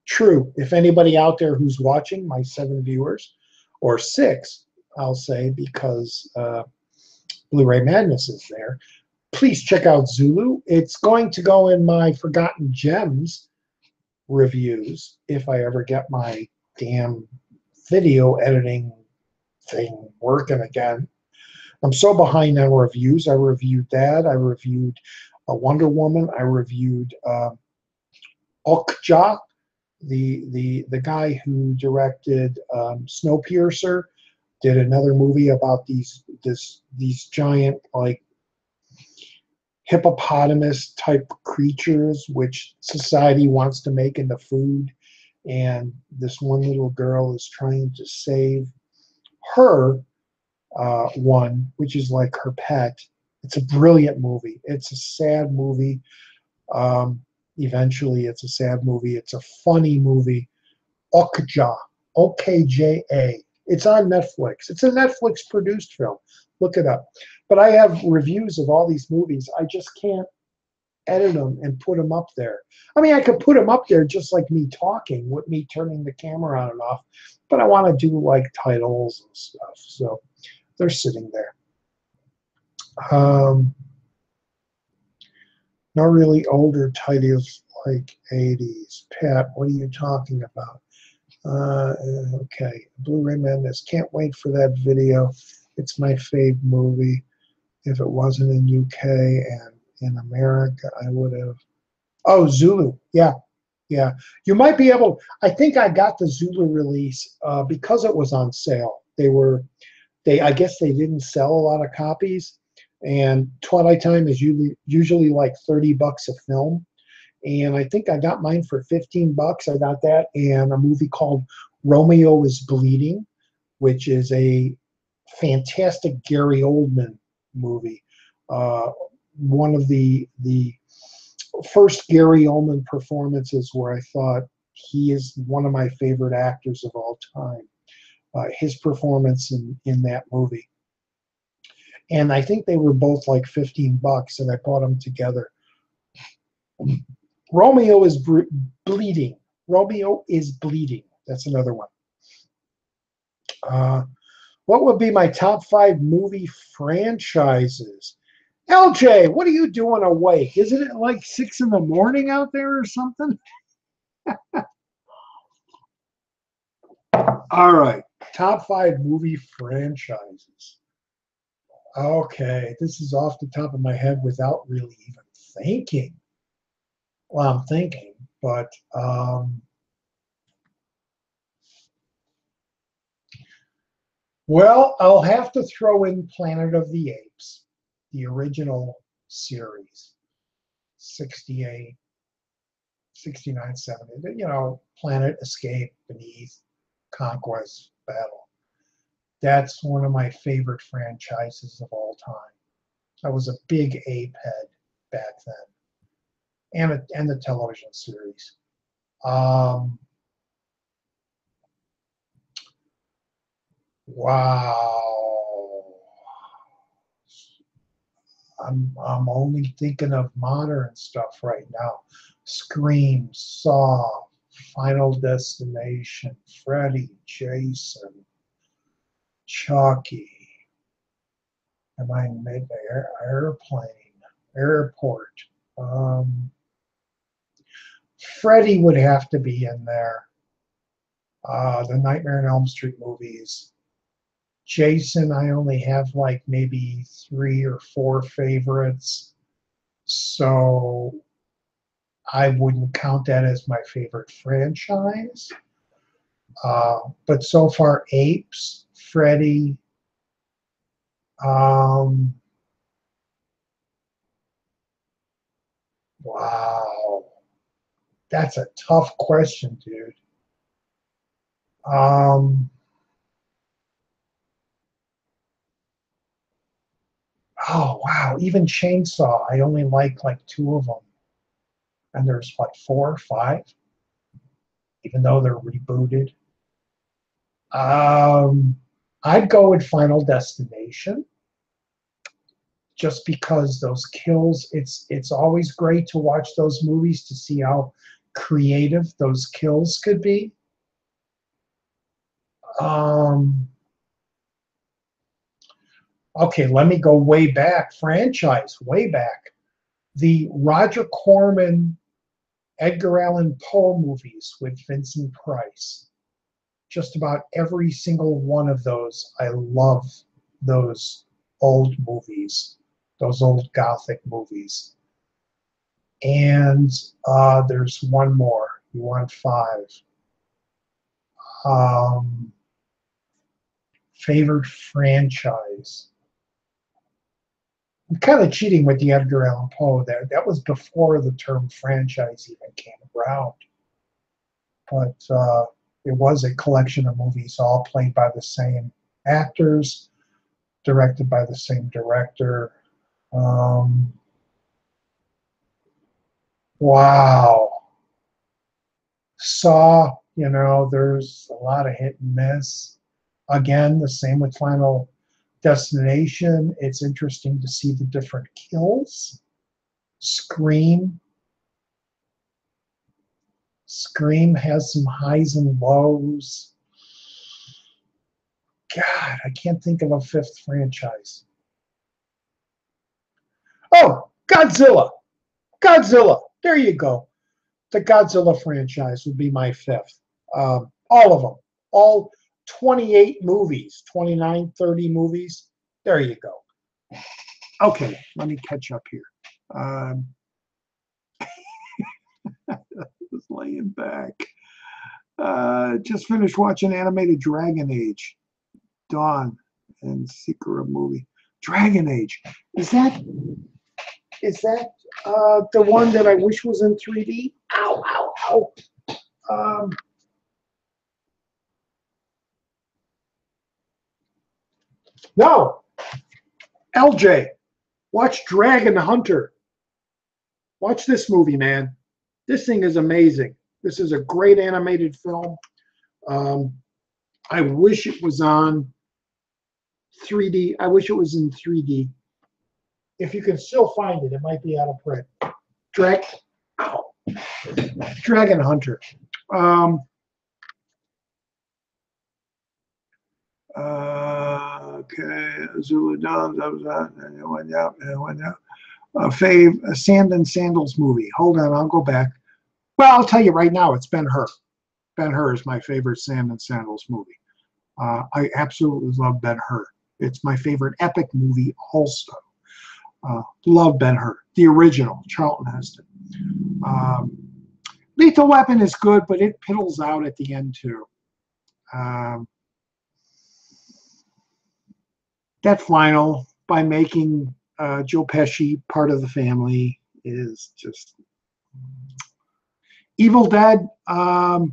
True. If anybody out there who's watching, my 7 viewers, or 6, I'll say, because Blu-ray Madness is there. Please check out Zulu. It's going to go in my Forgotten Gems reviews if I ever get my damn video editing thing working again. I'm so behind on reviews. I reviewed that. I reviewed Wonder Woman. I reviewed Okja, the guy who directed Snowpiercer, did another movie about these giant, like, hippopotamus type creatures which society wants to make into food, and this one little girl is trying to save her one, which is like her pet. It's a brilliant movie. It's a sad movie. Eventually it's a sad movie. It's a funny movie. Okja, O-K-J-A. It's on Netflix. It's a Netflix produced film. Look it up. But I have reviews of all these movies. I just can't edit them and put them up there. I mean, I could put them up there just like me talking, with me turning the camera on and off, but I want to do like titles and stuff. So they're sitting there. Not really older titles like 80s. Pat, what are you talking about? Okay, Blu-ray Madness. Can't wait for that video. It's my fave movie. If it wasn't in UK and in America, I would have. Oh, Zulu. Yeah. You might be able. I think I got the Zulu release because it was on sale. I guess they didn't sell a lot of copies, and Twilight Time is usually like $30 a film, and I think I got mine for $15. I got that and a movie called Romeo is Bleeding, which is a fantastic Gary Oldman movie. One of the first Gary Oldman performances where I thought he is one of my favorite actors of all time. His performance in that movie. And I think they were both like $15, and I bought them together. Romeo is Bleeding. Romeo is Bleeding. That's another one. What would be my top 5 movie franchises? LJ, what are you doing awake? Isn't it like 6 in the morning out there or something? All right. Top 5 movie franchises. Okay. This is off the top of my head without really even thinking. Well, I'm thinking, but Well, I'll have to throw in Planet of the Apes, the original series, 68, 69, 70. You know, Planet, Escape, Beneath, Conquest, Battle. That's one of my favorite franchises of all time. I was a big ape head back then, and the television series. Wow. I'm only thinking of modern stuff right now. Scream, Saw, Final Destination, Freddy, Jason, Chucky. Am I mid airplane, airport? Freddy would have to be in there. The Nightmare on Elm Street movies. Jason, I only have like maybe 3 or 4 favorites. So I wouldn't count that as my favorite franchise. But so far, Apes, Freddy, wow. That's a tough question, dude. Oh, wow. Even Chainsaw, I only like 2 of them. And there's, what, 4 or 5? Even though they're rebooted. I'd go with Final Destination. Just because those kills, it's always great to watch those movies to see how creative those kills could be. Okay, let me go way back. Franchise, way back. The Roger Corman, Edgar Allan Poe movies with Vincent Price. Just about every single one of those. I love those old movies, those old Gothic movies. And there's one more. You want 5. Favorite franchise. I'm kind of cheating with the Edgar Allan Poe there. That was before the term franchise even came around. But it was a collection of movies all played by the same actors, directed by the same director. Wow. Saw, you know, there's a lot of hit and miss. Again, the same with Final Destination. It's interesting to see the different kills. Scream. Scream has some highs and lows. God, I can't think of a 5th franchise. Oh, Godzilla. Godzilla. There you go. The Godzilla franchise would be my 5th. All of them. All 28 movies, 29, 30 movies. There you go. Okay, let me catch up here. Just laying back. Just finished watching animated Dragon Age. Dawn and Seeker of movie. Dragon Age. Is that the one that I wish was in 3D? Ow, ow, ow. No. LJ, watch Dragon Hunter. Watch this movie, man. This thing is amazing. This is a great animated film. I wish it was on 3D. I wish it was in 3D. If you can still find it, it might be out of print. Dragon Hunter. Okay, Zulu Dawn. Fave, Sand and Sandals movie. Hold on, I'll go back. Well, I'll tell you right now, it's Ben-Hur. Ben-Hur is my favorite Sand and Sandals movie. I absolutely love Ben-Hur. It's my favorite epic movie also. Love Ben-Hur. The original, Charlton Heston. Lethal Weapon is good, but it piddles out at the end too. that final by making Joe Pesci part of the family is just Evil Dead. I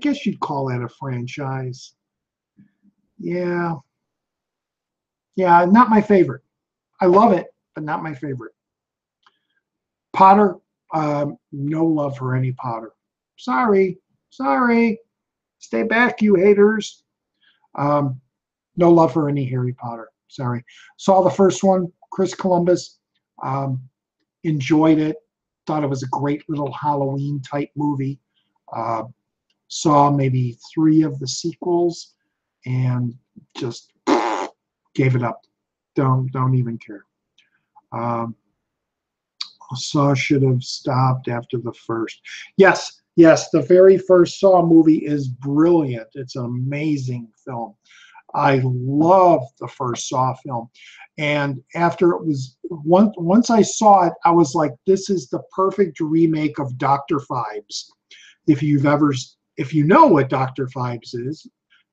guess you'd call that a franchise. Yeah, yeah, not my favorite. I love it, but not my favorite. Potter, no love for any Potter. Sorry, sorry. Stay back, you haters. No love for any Harry Potter. Sorry. Saw the first one, Chris Columbus. Enjoyed it. Thought it was a great little Halloween type movie. Saw maybe 3 of the sequels and just gave it up. Don't even care. Saw should have stopped after the first. Yes, the very first Saw movie is brilliant. It's an amazing film. I love the first Saw film. And after it was, once I saw it, I was like, this is the perfect remake of Dr. Phibes. If you know what Dr. Phibes is,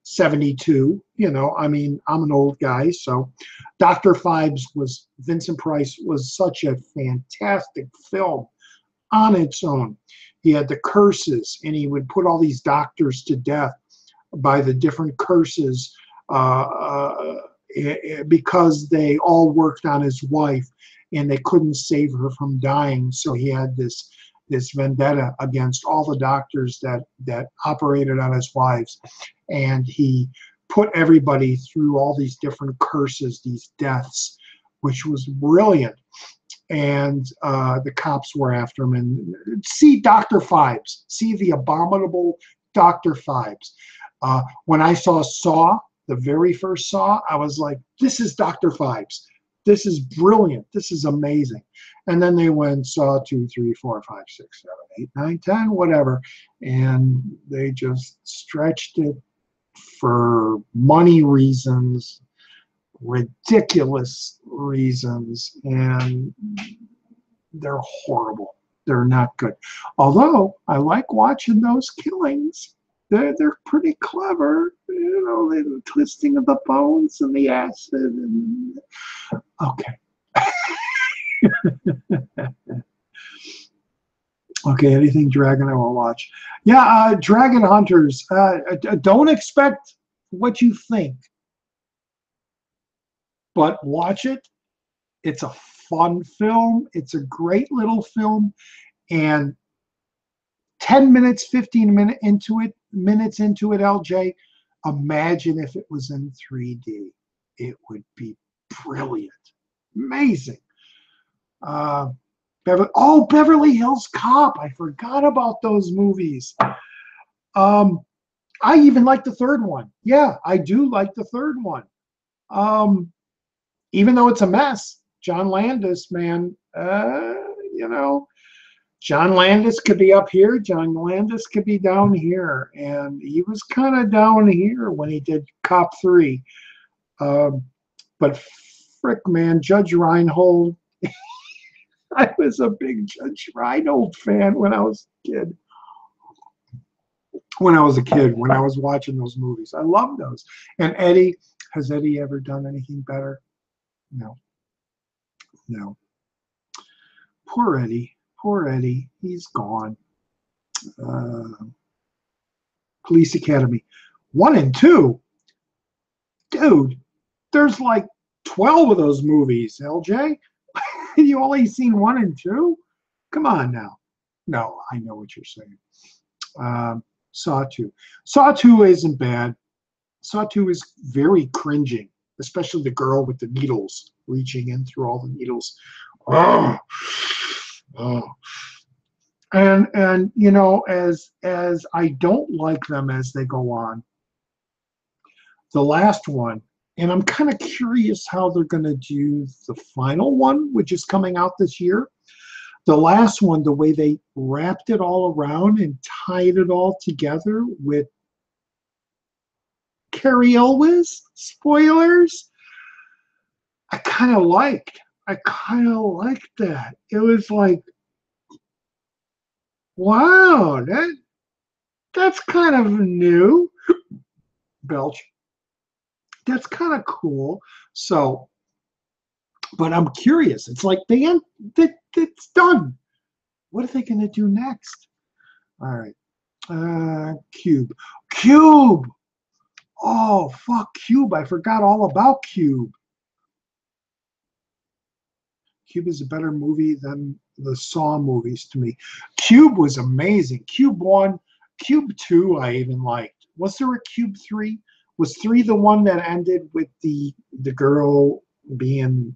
72, I mean, I'm an old guy, so Dr. Phibes Vincent Price was such a fantastic film on its own. He had the curses, and he would put all these doctors to death by the different curses because they all worked on his wife and they couldn't save her from dying. So he had this vendetta against all the doctors that operated on his wives, and he put everybody through all these different curses, these deaths, which was brilliant. And the cops were after him. And see Dr. Phibes, see the abominable Dr. Phibes. When I saw Saw, the very first Saw, I was like, this is Dr. Phibes. This is brilliant. This is amazing. And then they went Saw 2, 3, 4, 5, 6, 7, 8, 9, 10, whatever. And they just stretched it for money reasons, ridiculous reasons, and they're horrible. They're not good. Although I like watching those killings. They're pretty clever, the twisting of the bones and the acid. And okay. Okay, anything Dragon I will watch. Yeah, Dragon Hunters. Don't expect what you think, but watch it. It's a fun film. It's a great little film, and 10 minutes, 15 minutes into it, LJ, imagine if it was in 3D. It would be brilliant, amazing. Beverly Hills Cop. I forgot about those movies. I even like the third one. Yeah, I do like the third one. Even though it's a mess, John Landis, man, John Landis could be up here. John Landis could be down here. And he was kind of down here when he did Cop 3. But frick, man, Judge Reinhold. I was a big Judge Reinhold fan when I was a kid. When I was watching those movies. I love those. And Eddie, has Eddie ever done anything better? No. Poor Eddie. He's gone. Police Academy 1 and 2. Dude, there's like 12 of those movies, LJ. You only seen 1 and 2? Come on now. No, I know what you're saying. Saw 2. Saw 2 isn't bad. Saw 2 is very cringing, especially the girl with the needles, reaching in through all the needles. Oh. And as I don't like them as they go on, the last one, and I'm kind of curious how they're going to do the final one, which is coming out this year. The last one, the way they wrapped it all around and tied it all together with Carrie Elwes, spoilers, I kind of liked that. It was like, wow, that's kind of new. Belch. that's kind of cool. So, but I'm curious. It's like it's done. What are they going to do next? All right. Cube. Cube. Oh, fuck, Cube. I forgot all about Cube. Cube is a better movie than the Saw movies to me. Cube was amazing. Cube 1, Cube 2 I even liked. Was there a Cube 3? Was 3 the one that ended with the girl being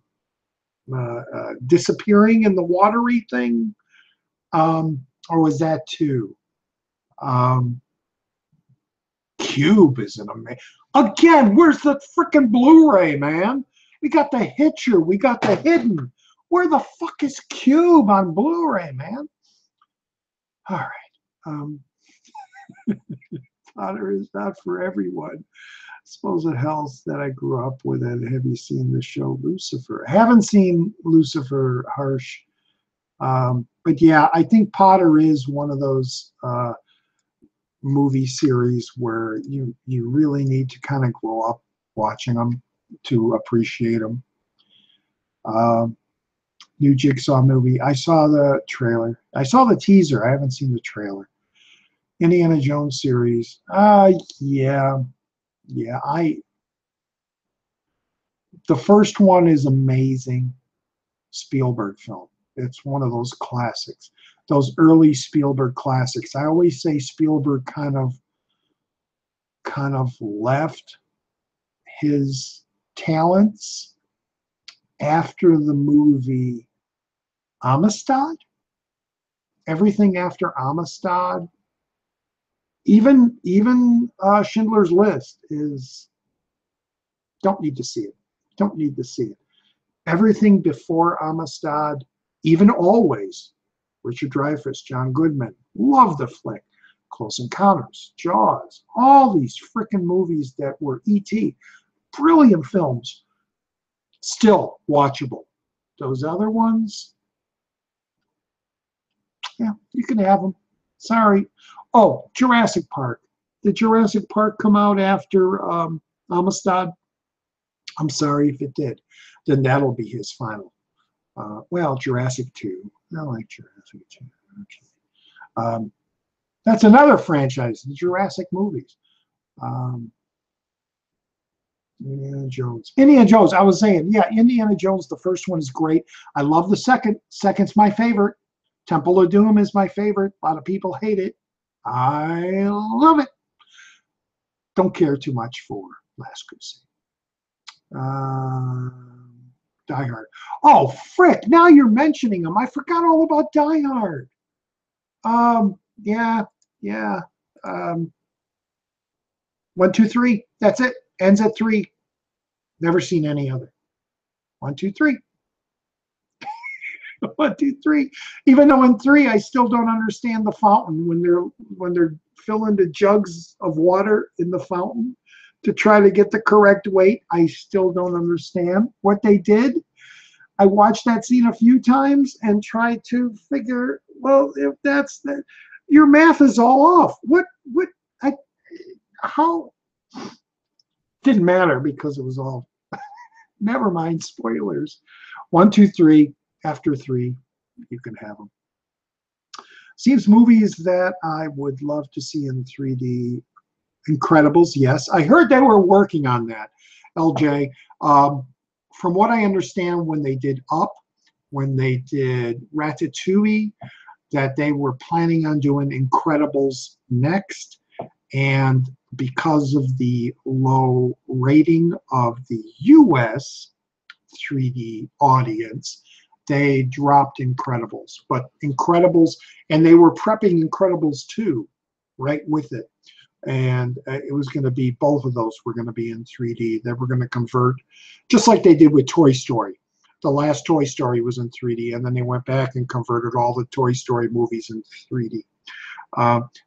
disappearing in the watery thing? Or was that 2? Cube is an amazing. Again, where's the freaking Blu-ray, man? We got the Hitcher. We got the Hidden. Where the fuck is Cube on Blu-ray, man? All right. Potter is not for everyone. I suppose it helps that I grew up with it. Have you seen the show Lucifer? I haven't seen Lucifer, Harsh. But yeah, I think Potter is one of those movie series where you really need to kind of grow up watching them to appreciate them. New Jigsaw movie. I saw the trailer. I saw the teaser. I haven't seen the trailer. Indiana Jones series. Yeah. The first one is amazing. Spielberg film. It's one of those classics. Those early Spielberg classics. I always say Spielberg kind of left his talents after the movie Amistad. Everything after Amistad, even Schindler's List, is don't need to see it. Don't need to see it. Everything before Amistad, even Always, Richard Dreyfuss, John Goodman, love the flick. Close Encounters, Jaws, all these freaking movies that were E.T., brilliant films, still watchable. Those other ones, yeah, you can have them. Sorry. Oh, Jurassic Park. Did Jurassic Park come out after Amistad? I'm sorry if it did. Then that'll be his final. Well, Jurassic 2. I like Jurassic 2. Okay. That's another franchise, the Jurassic movies. Indiana Jones. Indiana Jones, I was saying, yeah, Indiana Jones, the first one is great. I love the second. Second's my favorite. Temple of Doom is my favorite. A lot of people hate it. I love it. Don't care too much for Last Crusade. Die Hard. Oh, frick, now you're mentioning them. I forgot all about Die Hard. Yeah. 1, 2, 3. That's it. Ends at 3. Never seen any other. 1, 2, 3. 1, 2, 3. Even though in 3, I still don't understand the fountain when they're filling the jugs of water in the fountain to try to get the correct weight. I still don't understand what they did. I watched that scene a few times and tried to figure, well, if that's the, your math is all off. How? Didn't matter because it was all, never mind, spoilers. 1, 2, 3, after 3, you can have them. Seems movies that I would love to see in 3D. Incredibles, yes. I heard they were working on that, LJ. From what I understand, when they did Up, when they did Ratatouille, that they were planning on doing Incredibles next. And because of the low rating of the US 3D audience, they dropped Incredibles. But Incredibles, and they were prepping Incredibles 2 right with it. And it was going to be, both of those were going to be in 3D. They were going to convert, just like they did with Toy Story. The last Toy Story was in 3D, and then they went back and converted all the Toy Story movies in 3D.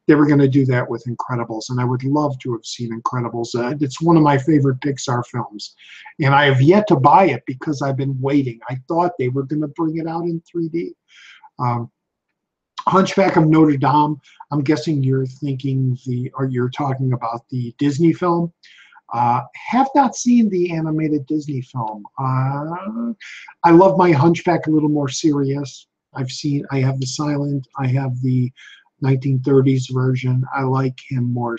They were going to do that with Incredibles, and I would love to have seen Incredibles. It's one of my favorite Pixar films, and I have yet to buy it because I've been waiting. I thought they were going to bring it out in 3D. Hunchback of Notre Dame, I'm guessing you're thinking you're talking about the Disney film. Have not seen the animated Disney film. I love my Hunchback a little more serious. I have the silent, I have the 1930s version. I like him more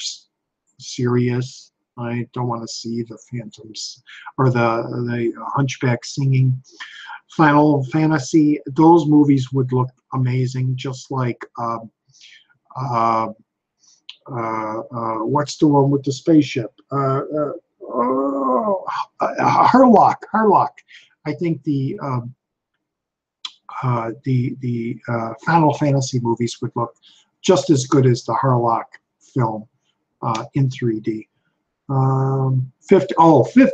serious. I don't want to see the Phantoms or the Hunchback singing. Final Fantasy, those movies would look amazing, just like what's the one with the spaceship? Harlock. I think the Final Fantasy movies would look just as good as the Harlock film in 3D. Fifth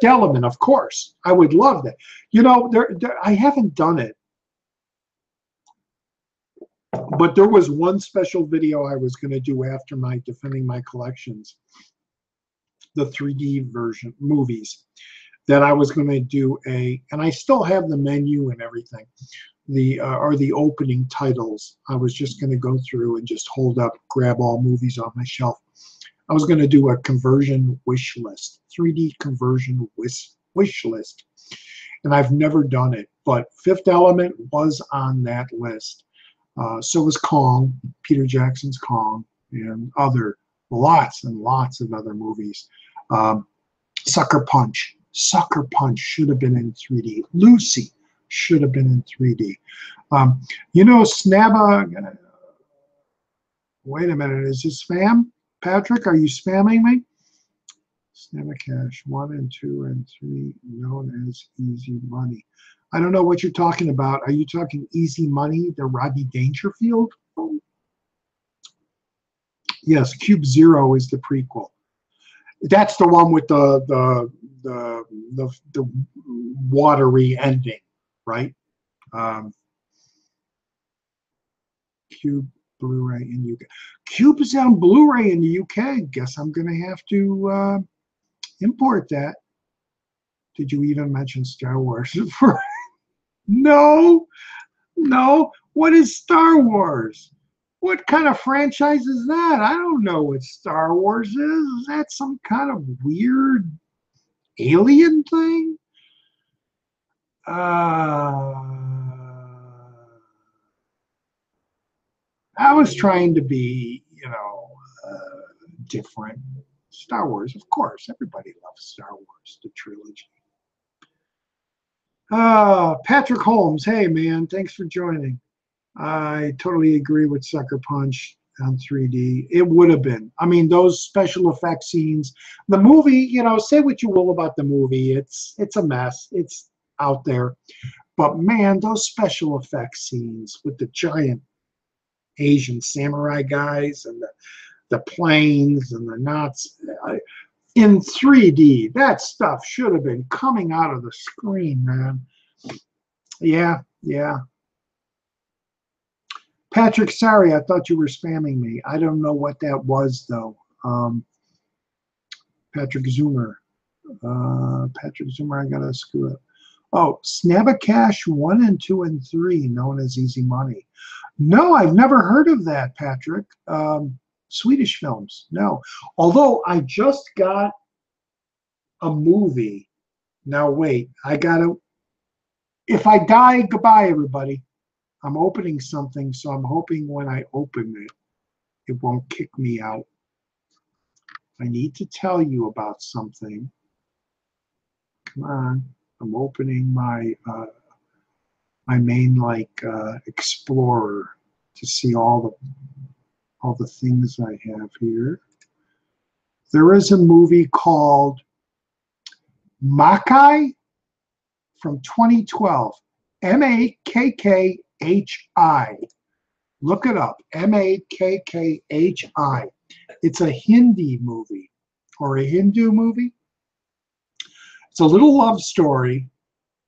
Element, of course. I would love that. You know, I haven't done it, but there was one special video I was going to do after my defending my collections, the 3D version movies, that I was going to do and I still have the menu and everything, the opening titles. I was just going to go through and just grab all movies off my shelf. I was going to do a conversion wish list, 3D conversion wish list, and I've never done it, but Fifth Element was on that list. So was Kong, Peter Jackson's Kong, and lots and lots of other movies. Sucker Punch should have been in 3D. Lucy should have been in 3D. You know, wait a minute, is this spam? Patrick, are you spamming me? Snabba 1 and 2 and 3, known as Easy Money. I don't know what you're talking about. Are you talking Easy Money, the Rodney Dangerfield? Yes, Cube Zero is the prequel. That's the one with the watery ending, right? Cube Blu-ray in UK. Cube is on Blu-ray in the UK. Guess I'm going to have to import that. Did you even mention Star Wars? No. What is Star Wars? What kind of franchise is that? I don't know what Star Wars is. Is that some kind of weird alien thing? I was trying to be, different. Star Wars, of course. Everybody loves Star Wars, the trilogy. Patrick Holmes, hey man, thanks for joining. I totally agree with Sucker Punch on 3D. It would have been. I mean, those special effects scenes, the movie, say what you will about the movie. It's a mess. It's out there. But man, those special effects scenes with the giant Asian samurai guys and the planes and the knots in 3D, that stuff should have been coming out of the screen, man. Yeah. Patrick, sorry, I thought you were spamming me. I don't know what that was, though. Patrick Zoomer, I gotta screw up. Oh, Snabba 1 and 2 and 3, known as Easy Money. No, I've never heard of that, Patrick. Swedish films, no. Although I just got a movie. Now wait, if I die, goodbye, everybody. I'm opening something, so I'm hoping when I open it, it won't kick me out. I need to tell you about something. Come on, I'm opening my main Explorer to see all the things I have here. There is a movie called Makai from 2012. Makhi. Look it up. Makhi. It's a Hindi movie or a Hindu movie. It's a little love story.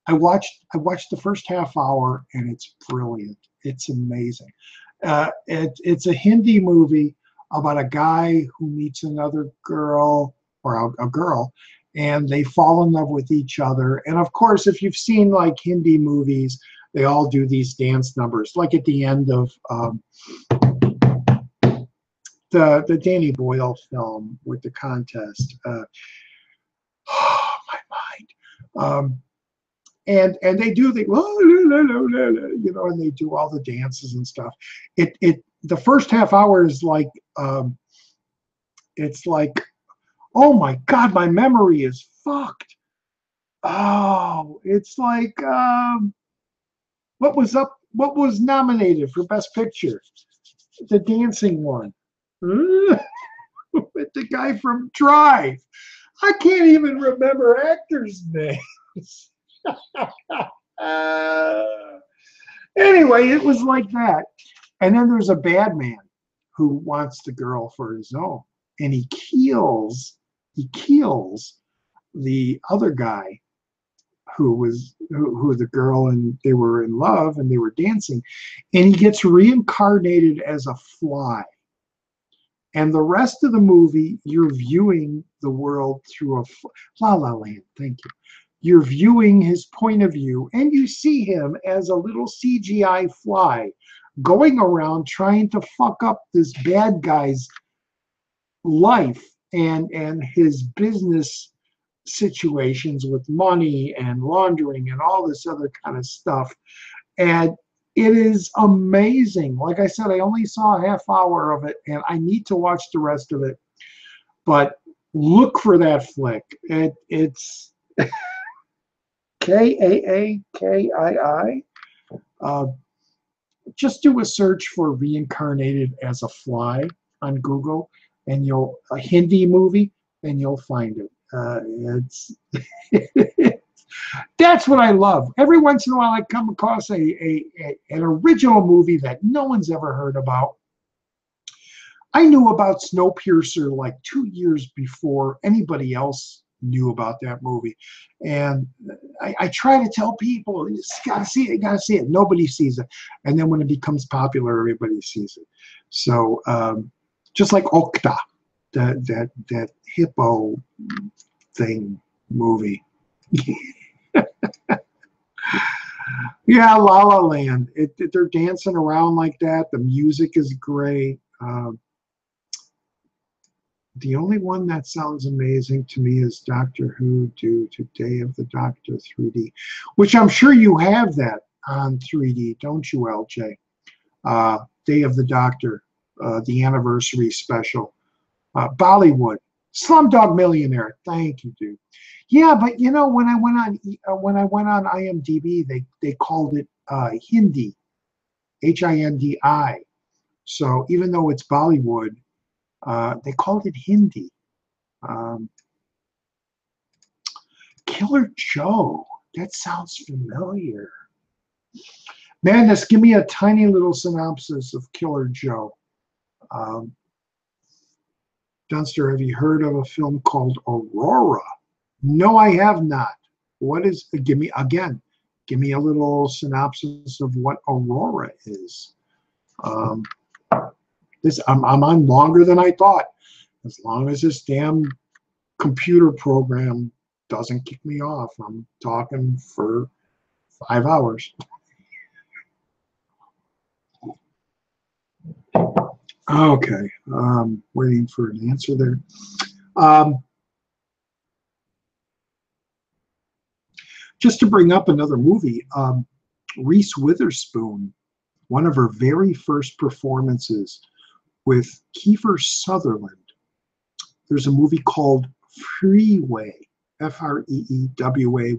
I watched the first half hour and it's brilliant. It's amazing. It's a Hindi movie about a guy who meets another girl or a girl, and they fall in love with each other. And of course, if you've seen Hindi movies, they all do these dance numbers, like at the end of the Danny Boyle film with the contest. Oh, my mind. And they do the, you know, and they do all the dances and stuff. The first half hour is like, it's like, oh my God, my memory is fucked. Oh, it's like, what was nominated for Best Picture? The dancing one. With the guy from Drive. I can't even remember actors' names. Anyway, it was like that. And then there's a bad man who wants the girl for his own. And he kills the other guy who the girl, and they were in love and they were dancing. And he gets reincarnated as a fly. And the rest of the movie, you're viewing the world through La La Land, thank you. You're viewing his point of view, and you see him as a little CGI fly going around trying to fuck up this bad guy's life and his business situations with money and laundering and all this other kind of stuff. And it is amazing. Like I said, I only saw a half hour of it, and I need to watch the rest of it. But look for that flick. It's Kaakii. Just do a search for "reincarnated as a fly" on Google, and a Hindi movie, and you'll find it. It's That's what I love. Every once in a while, I come across an original movie that no one's ever heard about. I knew about Snowpiercer like 2 years before anybody else knew about that movie. And I try to tell people, you just gotta see it, you gotta see it. Nobody sees it. And then when it becomes popular, everybody sees it. So just like Okta, that hippo thing movie. Yeah, La La Land. They're dancing around like that. The music is great. The only one that sounds amazing to me is Doctor Who due to Day of the Doctor 3D, which I'm sure you have that on 3D, don't you, LJ? Day of the Doctor, the anniversary special. Bollywood, Slumdog Millionaire. Thank you, dude. Yeah, but you know, when I went on IMDb, they called it Hindi, Hindi. So even though it's Bollywood, they called it Hindi. Killer Joe. That sounds familiar. Madness, give me a tiny little synopsis of Killer Joe. Donstar, have you heard of a film called Aurora? No, I have not. What is, give me a little synopsis of what Aurora is. I'm on longer than I thought. As long as this damn computer program doesn't kick me off, I'm talking for 5 hours. Okay, waiting for an answer there. Just to bring up another movie, Reese Witherspoon, one of her very first performances with Kiefer Sutherland. There's a movie called Freeway, Freeway,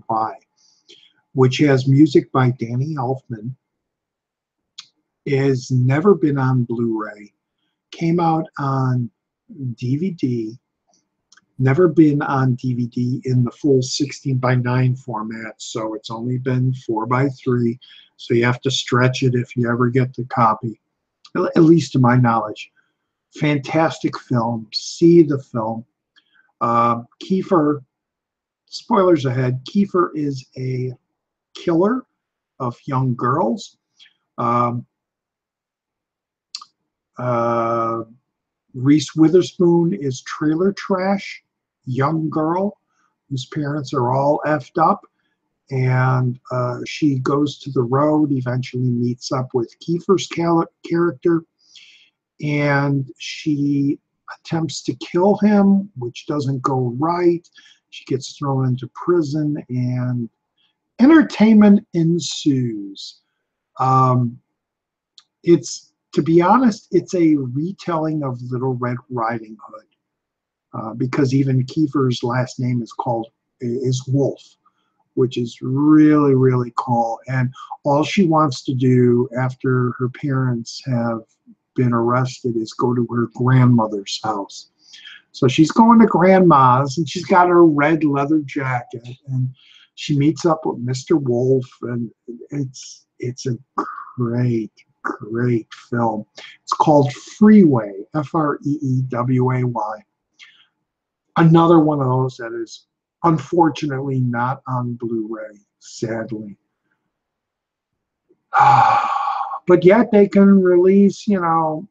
which has music by Danny Elfman. It has never been on Blu-ray. Came out on DVD. Never been on DVD in the full 16:9 format, so it's only been 4:3. So you have to stretch it if you ever get the copy, at least to my knowledge. Fantastic film. See the film. Kiefer, spoilers ahead, Kiefer is a killer of young girls. Reese Witherspoon is trailer trash, young girl whose parents are all effed up, and she goes to the road, eventually meets up with Kiefer's character, and she attempts to kill him, which doesn't go right. She gets thrown into prison, and entertainment ensues. It's, to be honest, it's a retelling of Little Red Riding Hood, because even Kiefer's last name is Wolf, which is really, really cool. And all she wants to do after her parents have been arrested is go to her grandmother's house. So she's going to grandma's, and she's got her red leather jacket, and she meets up with Mr. Wolf, and it's a great, great film. It's called Freeway, Freeway. Another one of those that is unfortunately not on Blu-ray, sadly. But yet they can release, you know,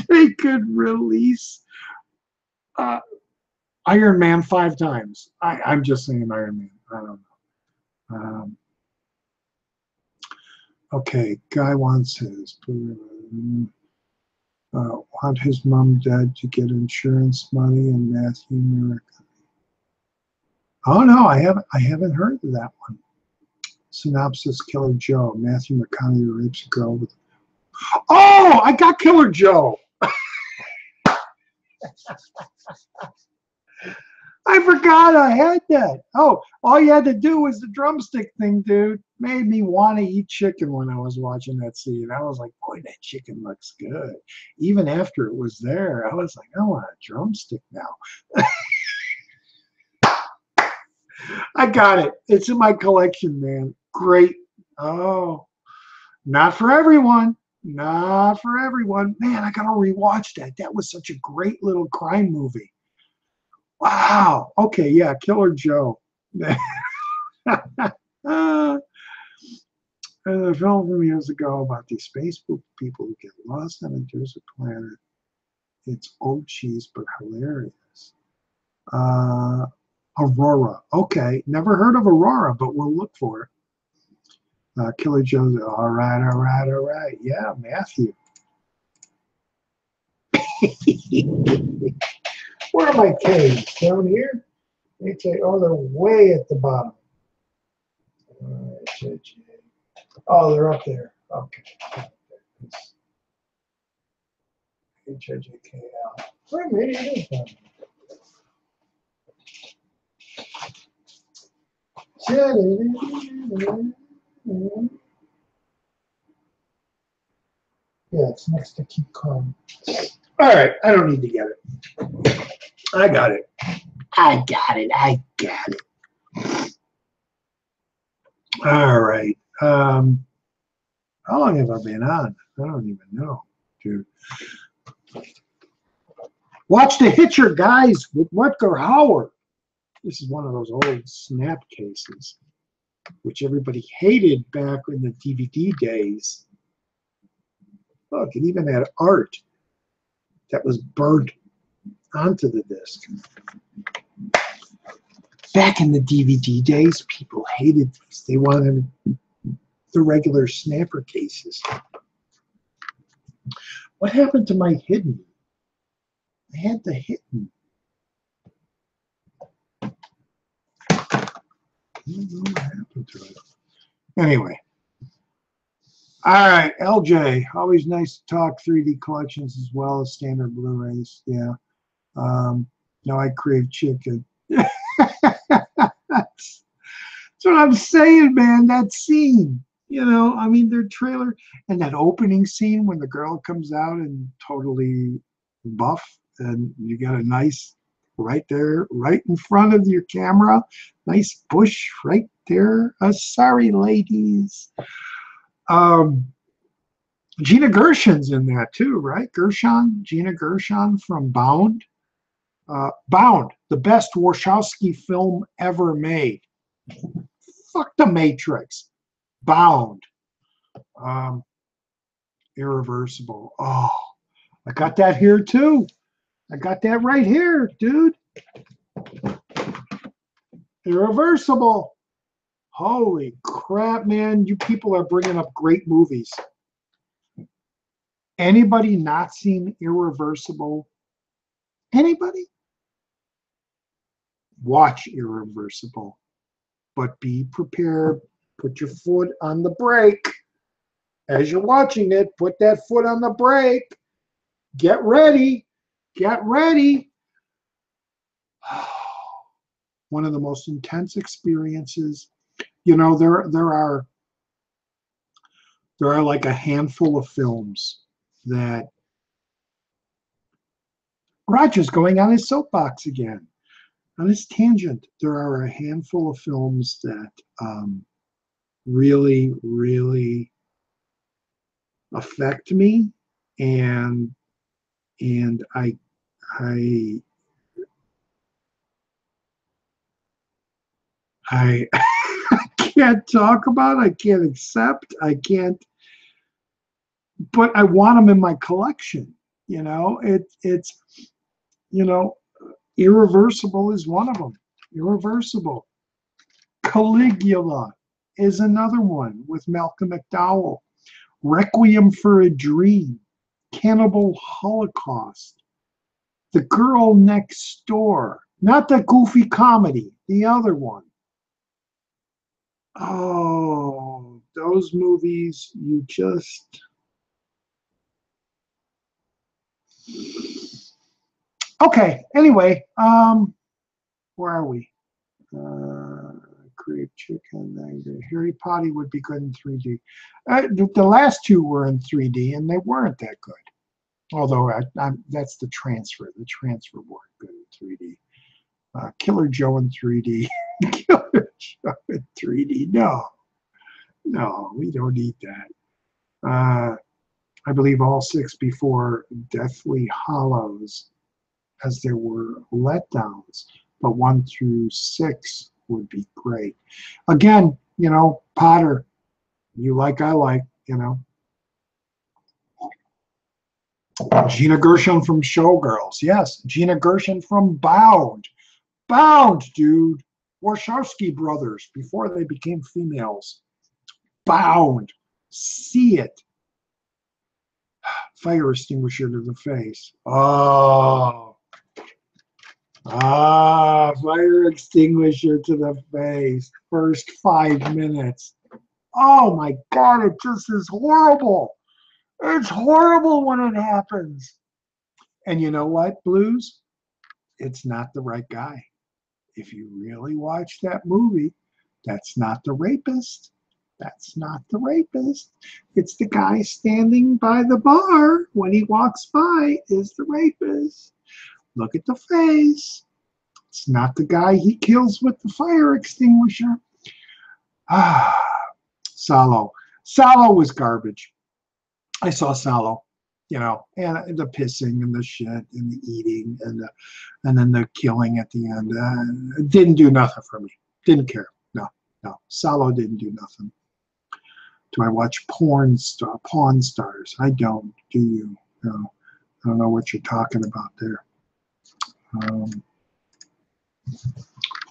they could release Iron Man 5 times. I'm just saying Iron Man. I don't know. Okay, guy wants his. Want his mom dead to get insurance money, and Matthew Murakami. Oh no, I haven't heard of that one. Synopsis: Killer Joe. Matthew McConaughey rapes a girl with. Oh, I got Killer Joe. I forgot I had that. Oh, all you had to do was the drumstick thing, dude. Made me want to eat chicken when I was watching that scene. I was like, boy, that chicken looks good. Even after it was there, I was like, I want a drumstick now. I got it. It's in my collection, man. Great. Oh, not for everyone. Not for everyone. Man, I got to rewatch that. That was such a great little crime movie. Wow. Okay, yeah, Killer Joe. A film from years ago about these Facebook people who get lost on a desert planet. It's old cheese, but hilarious. Aurora. Okay, never heard of Aurora, but we'll look for it. Killer Joe's. All right, all right, all right. Yeah, Matthew. Where are my K's? Down here? Oh, they're way at the bottom. Oh, they're up there. Okay. HIJKL. Where maybe it is yeah, it's next to Keep Calm. All right, I don't need to get it. I got it. I got it. All right. How long have I been on? I don't even know, dude. Watch The Hitcher, guys, with Rutger Hauer. This is one of those old snap cases, which everybody hated back in the DVD days. Look, it even had art that was burnt onto the disc. Back in the DVD days, people hated these. They wanted the regular snapper cases. What happened to my hidden? I had the hidden. I don't know what happened to it. Anyway. All right, LJ. Always nice to talk 3D collections as well as standard Blu-rays. Yeah. Now I crave chicken. That's what I'm saying, man. That scene. You know, I mean, their trailer and that opening scene when the girl comes out and totally buff, and you got a nice right there, right in front of your camera, nice bush right there. Sorry, ladies. Gina Gershon's in that too, right? Gina Gershon from Bound. Bound, the best Wachowski film ever made. Fuck The Matrix. Bound. Irreversible. Oh, I got that here too. I got that right here, dude. Irreversible. Holy crap, man. You people are bringing up great movies. Anybody not seen Irreversible? Anybody? Watch Irreversible, but be prepared. Put your foot on the brake. As you're watching it, put that foot on the brake. Get ready. Get ready. One of the most intense experiences. You know, there are like a handful of films that Roger's going on his soapbox again, on his tangent. There are a handful of films that really, really affect me, and I I I can't talk about, I can't accept, I can't, but I want them in my collection. You know, it's you know, Irreversible is one of them. Irreversible. Caligula is another one with Malcolm McDowell. Requiem for a Dream. Cannibal Holocaust. The Girl Next Door. Not the goofy comedy, the other one. Oh, those movies, you just... Okay, anyway, where are we? Crave Chicken, Harry Potter would be good in 3D. The last two were in 3D, and they weren't that good. Although that's the transfer. The transfer weren't good in 3D. Killer Joe in 3D. Killer Joe in 3D. No, we don't need that. I believe all six before Deathly Hollows, as there were letdowns, but 1 through 6 would be great. Again, you know, Potter, you like, I like, you know. Gina Gershon from Showgirls. Yes, Gina Gershon from Bound. Bound, dude. Warshawski brothers before they became females. Bound. See it. Fire extinguisher to the face. Oh. Fire extinguisher to the face. First 5 minutes. Oh my God, it just is horrible. It's horrible when it happens. And you know what, Blues? It's not the right guy. If you really watch that movie, that's not the rapist. That's not the rapist. It's the guy standing by the bar when he walks by is the rapist. Look at the face. It's not the guy he kills with the fire extinguisher. Salo. Salo was garbage. I saw Salo, you know, and the pissing and the shit and the eating and then the killing at the end. It didn't do nothing for me. Didn't care. No. Salo didn't do nothing. Do I watch Pawn Stars? I don't. Do you? No. I don't know what you're talking about there.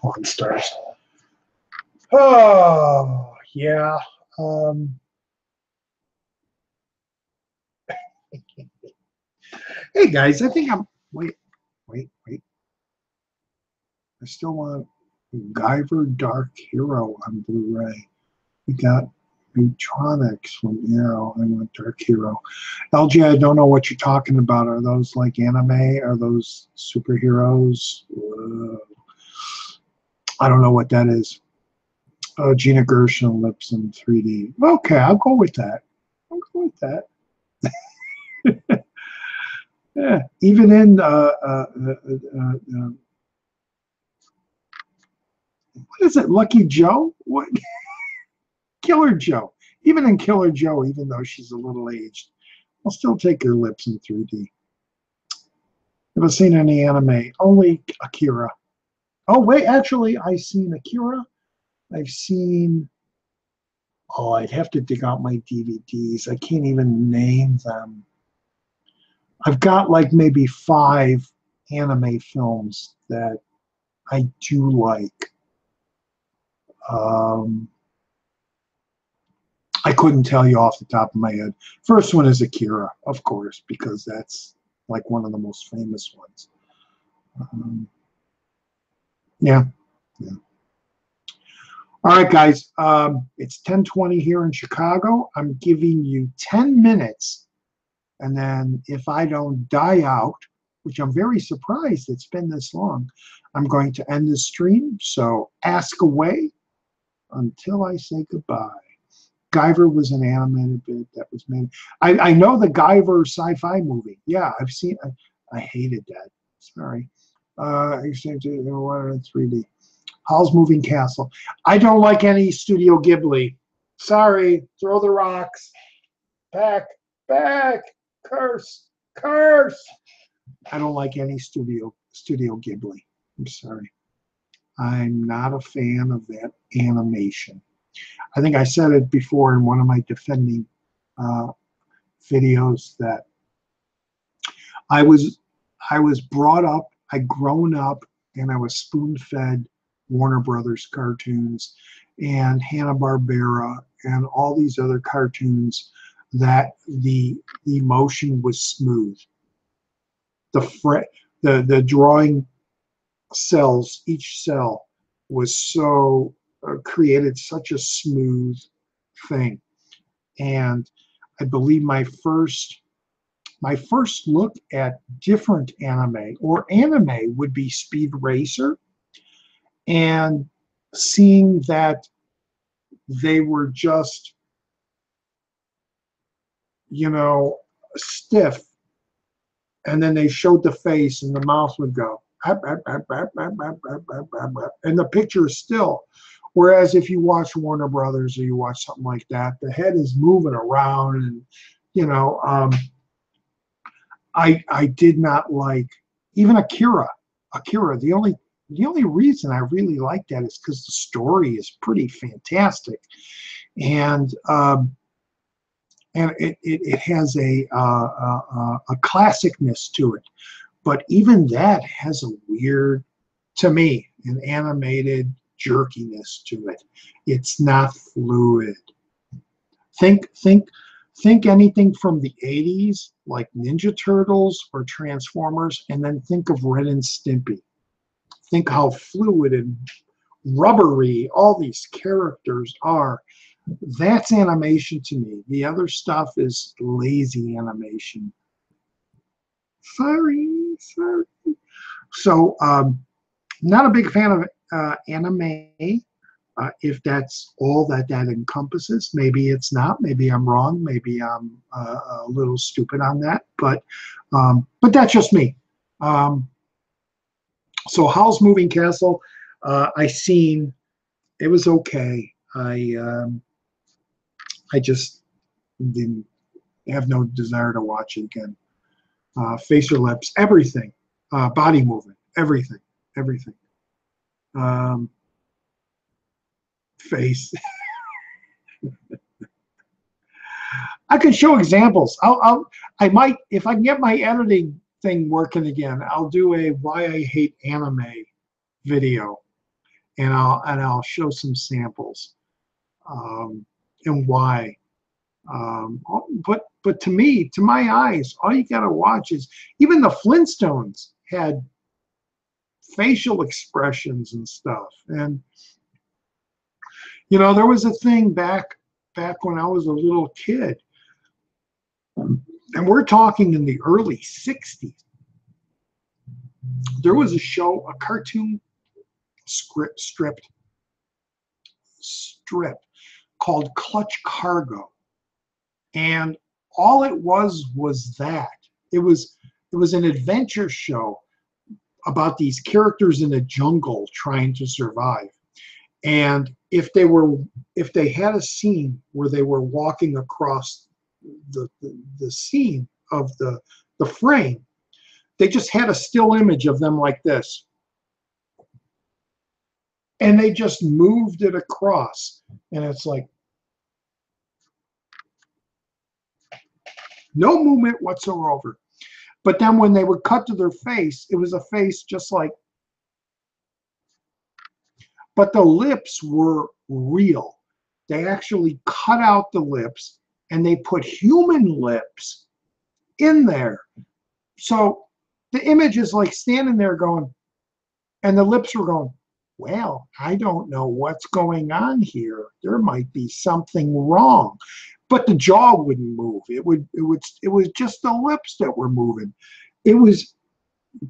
Pawn Stars. Oh, yeah. Hey guys, I think I'm wait. I still want Guyver Dark Hero on Blu-ray. We got Neutronics from Arrow. I want Dark Hero. LG, I don't know what you're talking about. Are those like anime? Are those superheroes? I don't know what that is. Gina Gershon lips in 3D. Okay, I'll go with that. Yeah, even in what is it, Lucky Joe? What? Killer Joe. Even in Killer Joe, even though she's a little aged, I'll still take her lips in 3D. Have I seen any anime? Only Akira. Oh wait, actually, I've seen Akira. I've seen. Oh, I'd have to dig out my DVDs. I can't even name them. I've got like maybe 5 anime films that I do like. I couldn't tell you off the top of my head. First one is Akira, of course, because that's like one of the most famous ones. Yeah, yeah. All right, guys. It's 10:20 here in Chicago. I'm giving you 10 minutes, and then if I don't die out, which I'm very surprised it's been this long, I'm going to end the stream. So ask away until I say goodbye. Guyver was an animated bit that was made. I know the Guyver sci-fi movie. Yeah, I've seen. I hated that. Sorry. Exchange 3D. Howl's Moving Castle. I don't like any Studio Ghibli. Sorry. Throw the rocks. Back. Curse. I don't like any Studio Ghibli. I'm sorry. I'm not a fan of that animation. I think I said it before in one of my defending videos that I was brought up, I'd grown up, and I was spoon-fed Warner Brothers cartoons and Hanna-Barbera and all these other cartoons that the motion was smooth. The drawing cells, each cell was so created such a smooth thing. And I believe my first look at different anime would be Speed Racer, and seeing that they were just, you know, stiff, and then they showed the face and the mouth would go and the picture is still. Whereas if you watch Warner Brothers or you watch something like that, the head is moving around, and you know, I did not like even Akira. The only reason I really like that is because the story is pretty fantastic, and it has a classicness to it. But even that has a weird, to me, an animated jerkiness to it. It's not fluid. Think anything from the 80s, like Ninja Turtles or Transformers, and then think of Ren and Stimpy. Think how fluid and rubbery all these characters are. That's animation to me. The other stuff is lazy animation. Sorry. So, not a big fan of anime. If that's all that encompasses, maybe it's not. Maybe I'm wrong. Maybe I'm a little stupid on that. But that's just me. So Howl's Moving Castle, I seen. It was okay. I just didn't have no desire to watch it again. Face or lips, everything, body movement, everything. Face. I can show examples. I might, if I can get my editing thing working again, I'll do a why I hate anime video, and I'll show some samples, and why. But to me, to my eyes, all you gotta watch is, even the Flintstones had facial expressions and stuff. And you know, there was a thing back when I was a little kid, and we're talking in the early 60s. There was a show, a cartoon strip called Clutch Cargo. And all it was that. It was an adventure show about these characters in a jungle trying to survive. And if they had a scene where they were walking across the scene of the frame, they just had a still image of them like this. And they just moved it across. And it's like, no movement whatsoever. But then when they would cut to their face, it was a face just like, but the lips were real. They actually cut out the lips and they put human lips in there. So the image is like standing there going, and the lips were going, well, I don't know what's going on here. There might be something wrong. But the jaw wouldn't move. It was just the lips that were moving.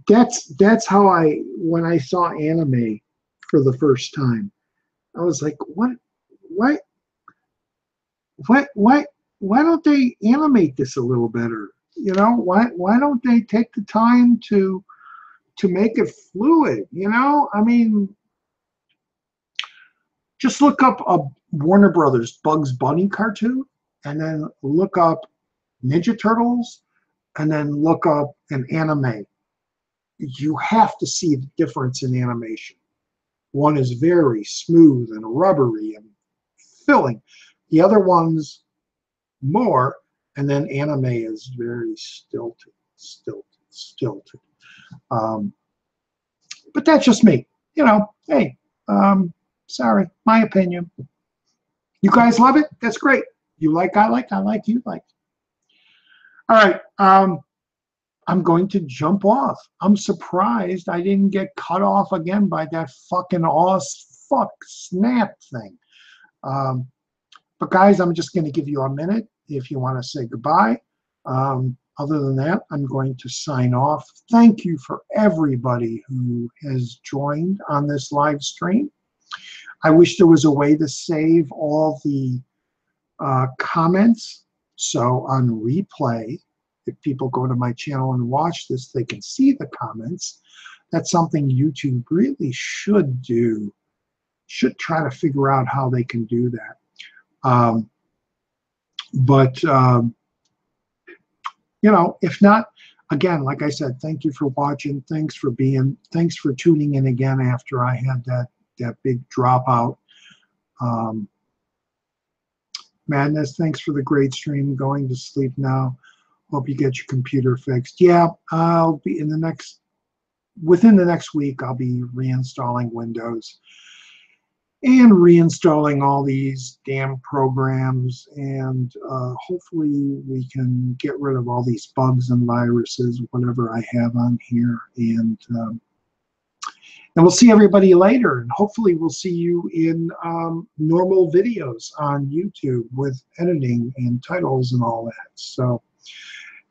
That's how when I saw anime for the first time, I was like, why don't they animate this a little better? You know, why don't they take the time to make it fluid? You know, I mean, just look up a Warner Brothers Bugs Bunny cartoon, and then look up Ninja Turtles, and then look up an anime. You have to see the difference in animation. One is very smooth and rubbery and filling. The other one's more, and then anime is very stilted. But that's just me. You know, hey, sorry, my opinion. You guys love it? That's great. You like, I like, you like. All right. I'm going to jump off. I'm surprised I didn't get cut off again by that fucking snap thing. But guys, I'm just going to give you a minute if you want to say goodbye. Other than that, I'm going to sign off. Thank you for everybody who has joined on this live stream. I wish there was a way to save all the comments. So on replay, if people go to my channel and watch this, they can see the comments. That's something YouTube really should do. Should try to figure out how they can do that. You know, if not, again, like I said, thank you for watching. Thanks for tuning in again after I had that big dropout. Madness, thanks for the great stream. Going to sleep now. Hope you get your computer fixed. Yeah, I'll be within the next week, I'll be reinstalling Windows and reinstalling all these damn programs, and hopefully we can get rid of all these bugs and viruses, whatever I have on here, and we'll see everybody later, and hopefully we'll see you in normal videos on YouTube with editing and titles and all that. So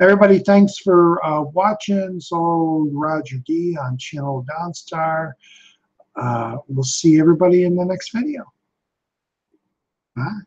everybody, thanks for watching. So Roger D on channel Donstar. We'll see everybody in the next video. Bye.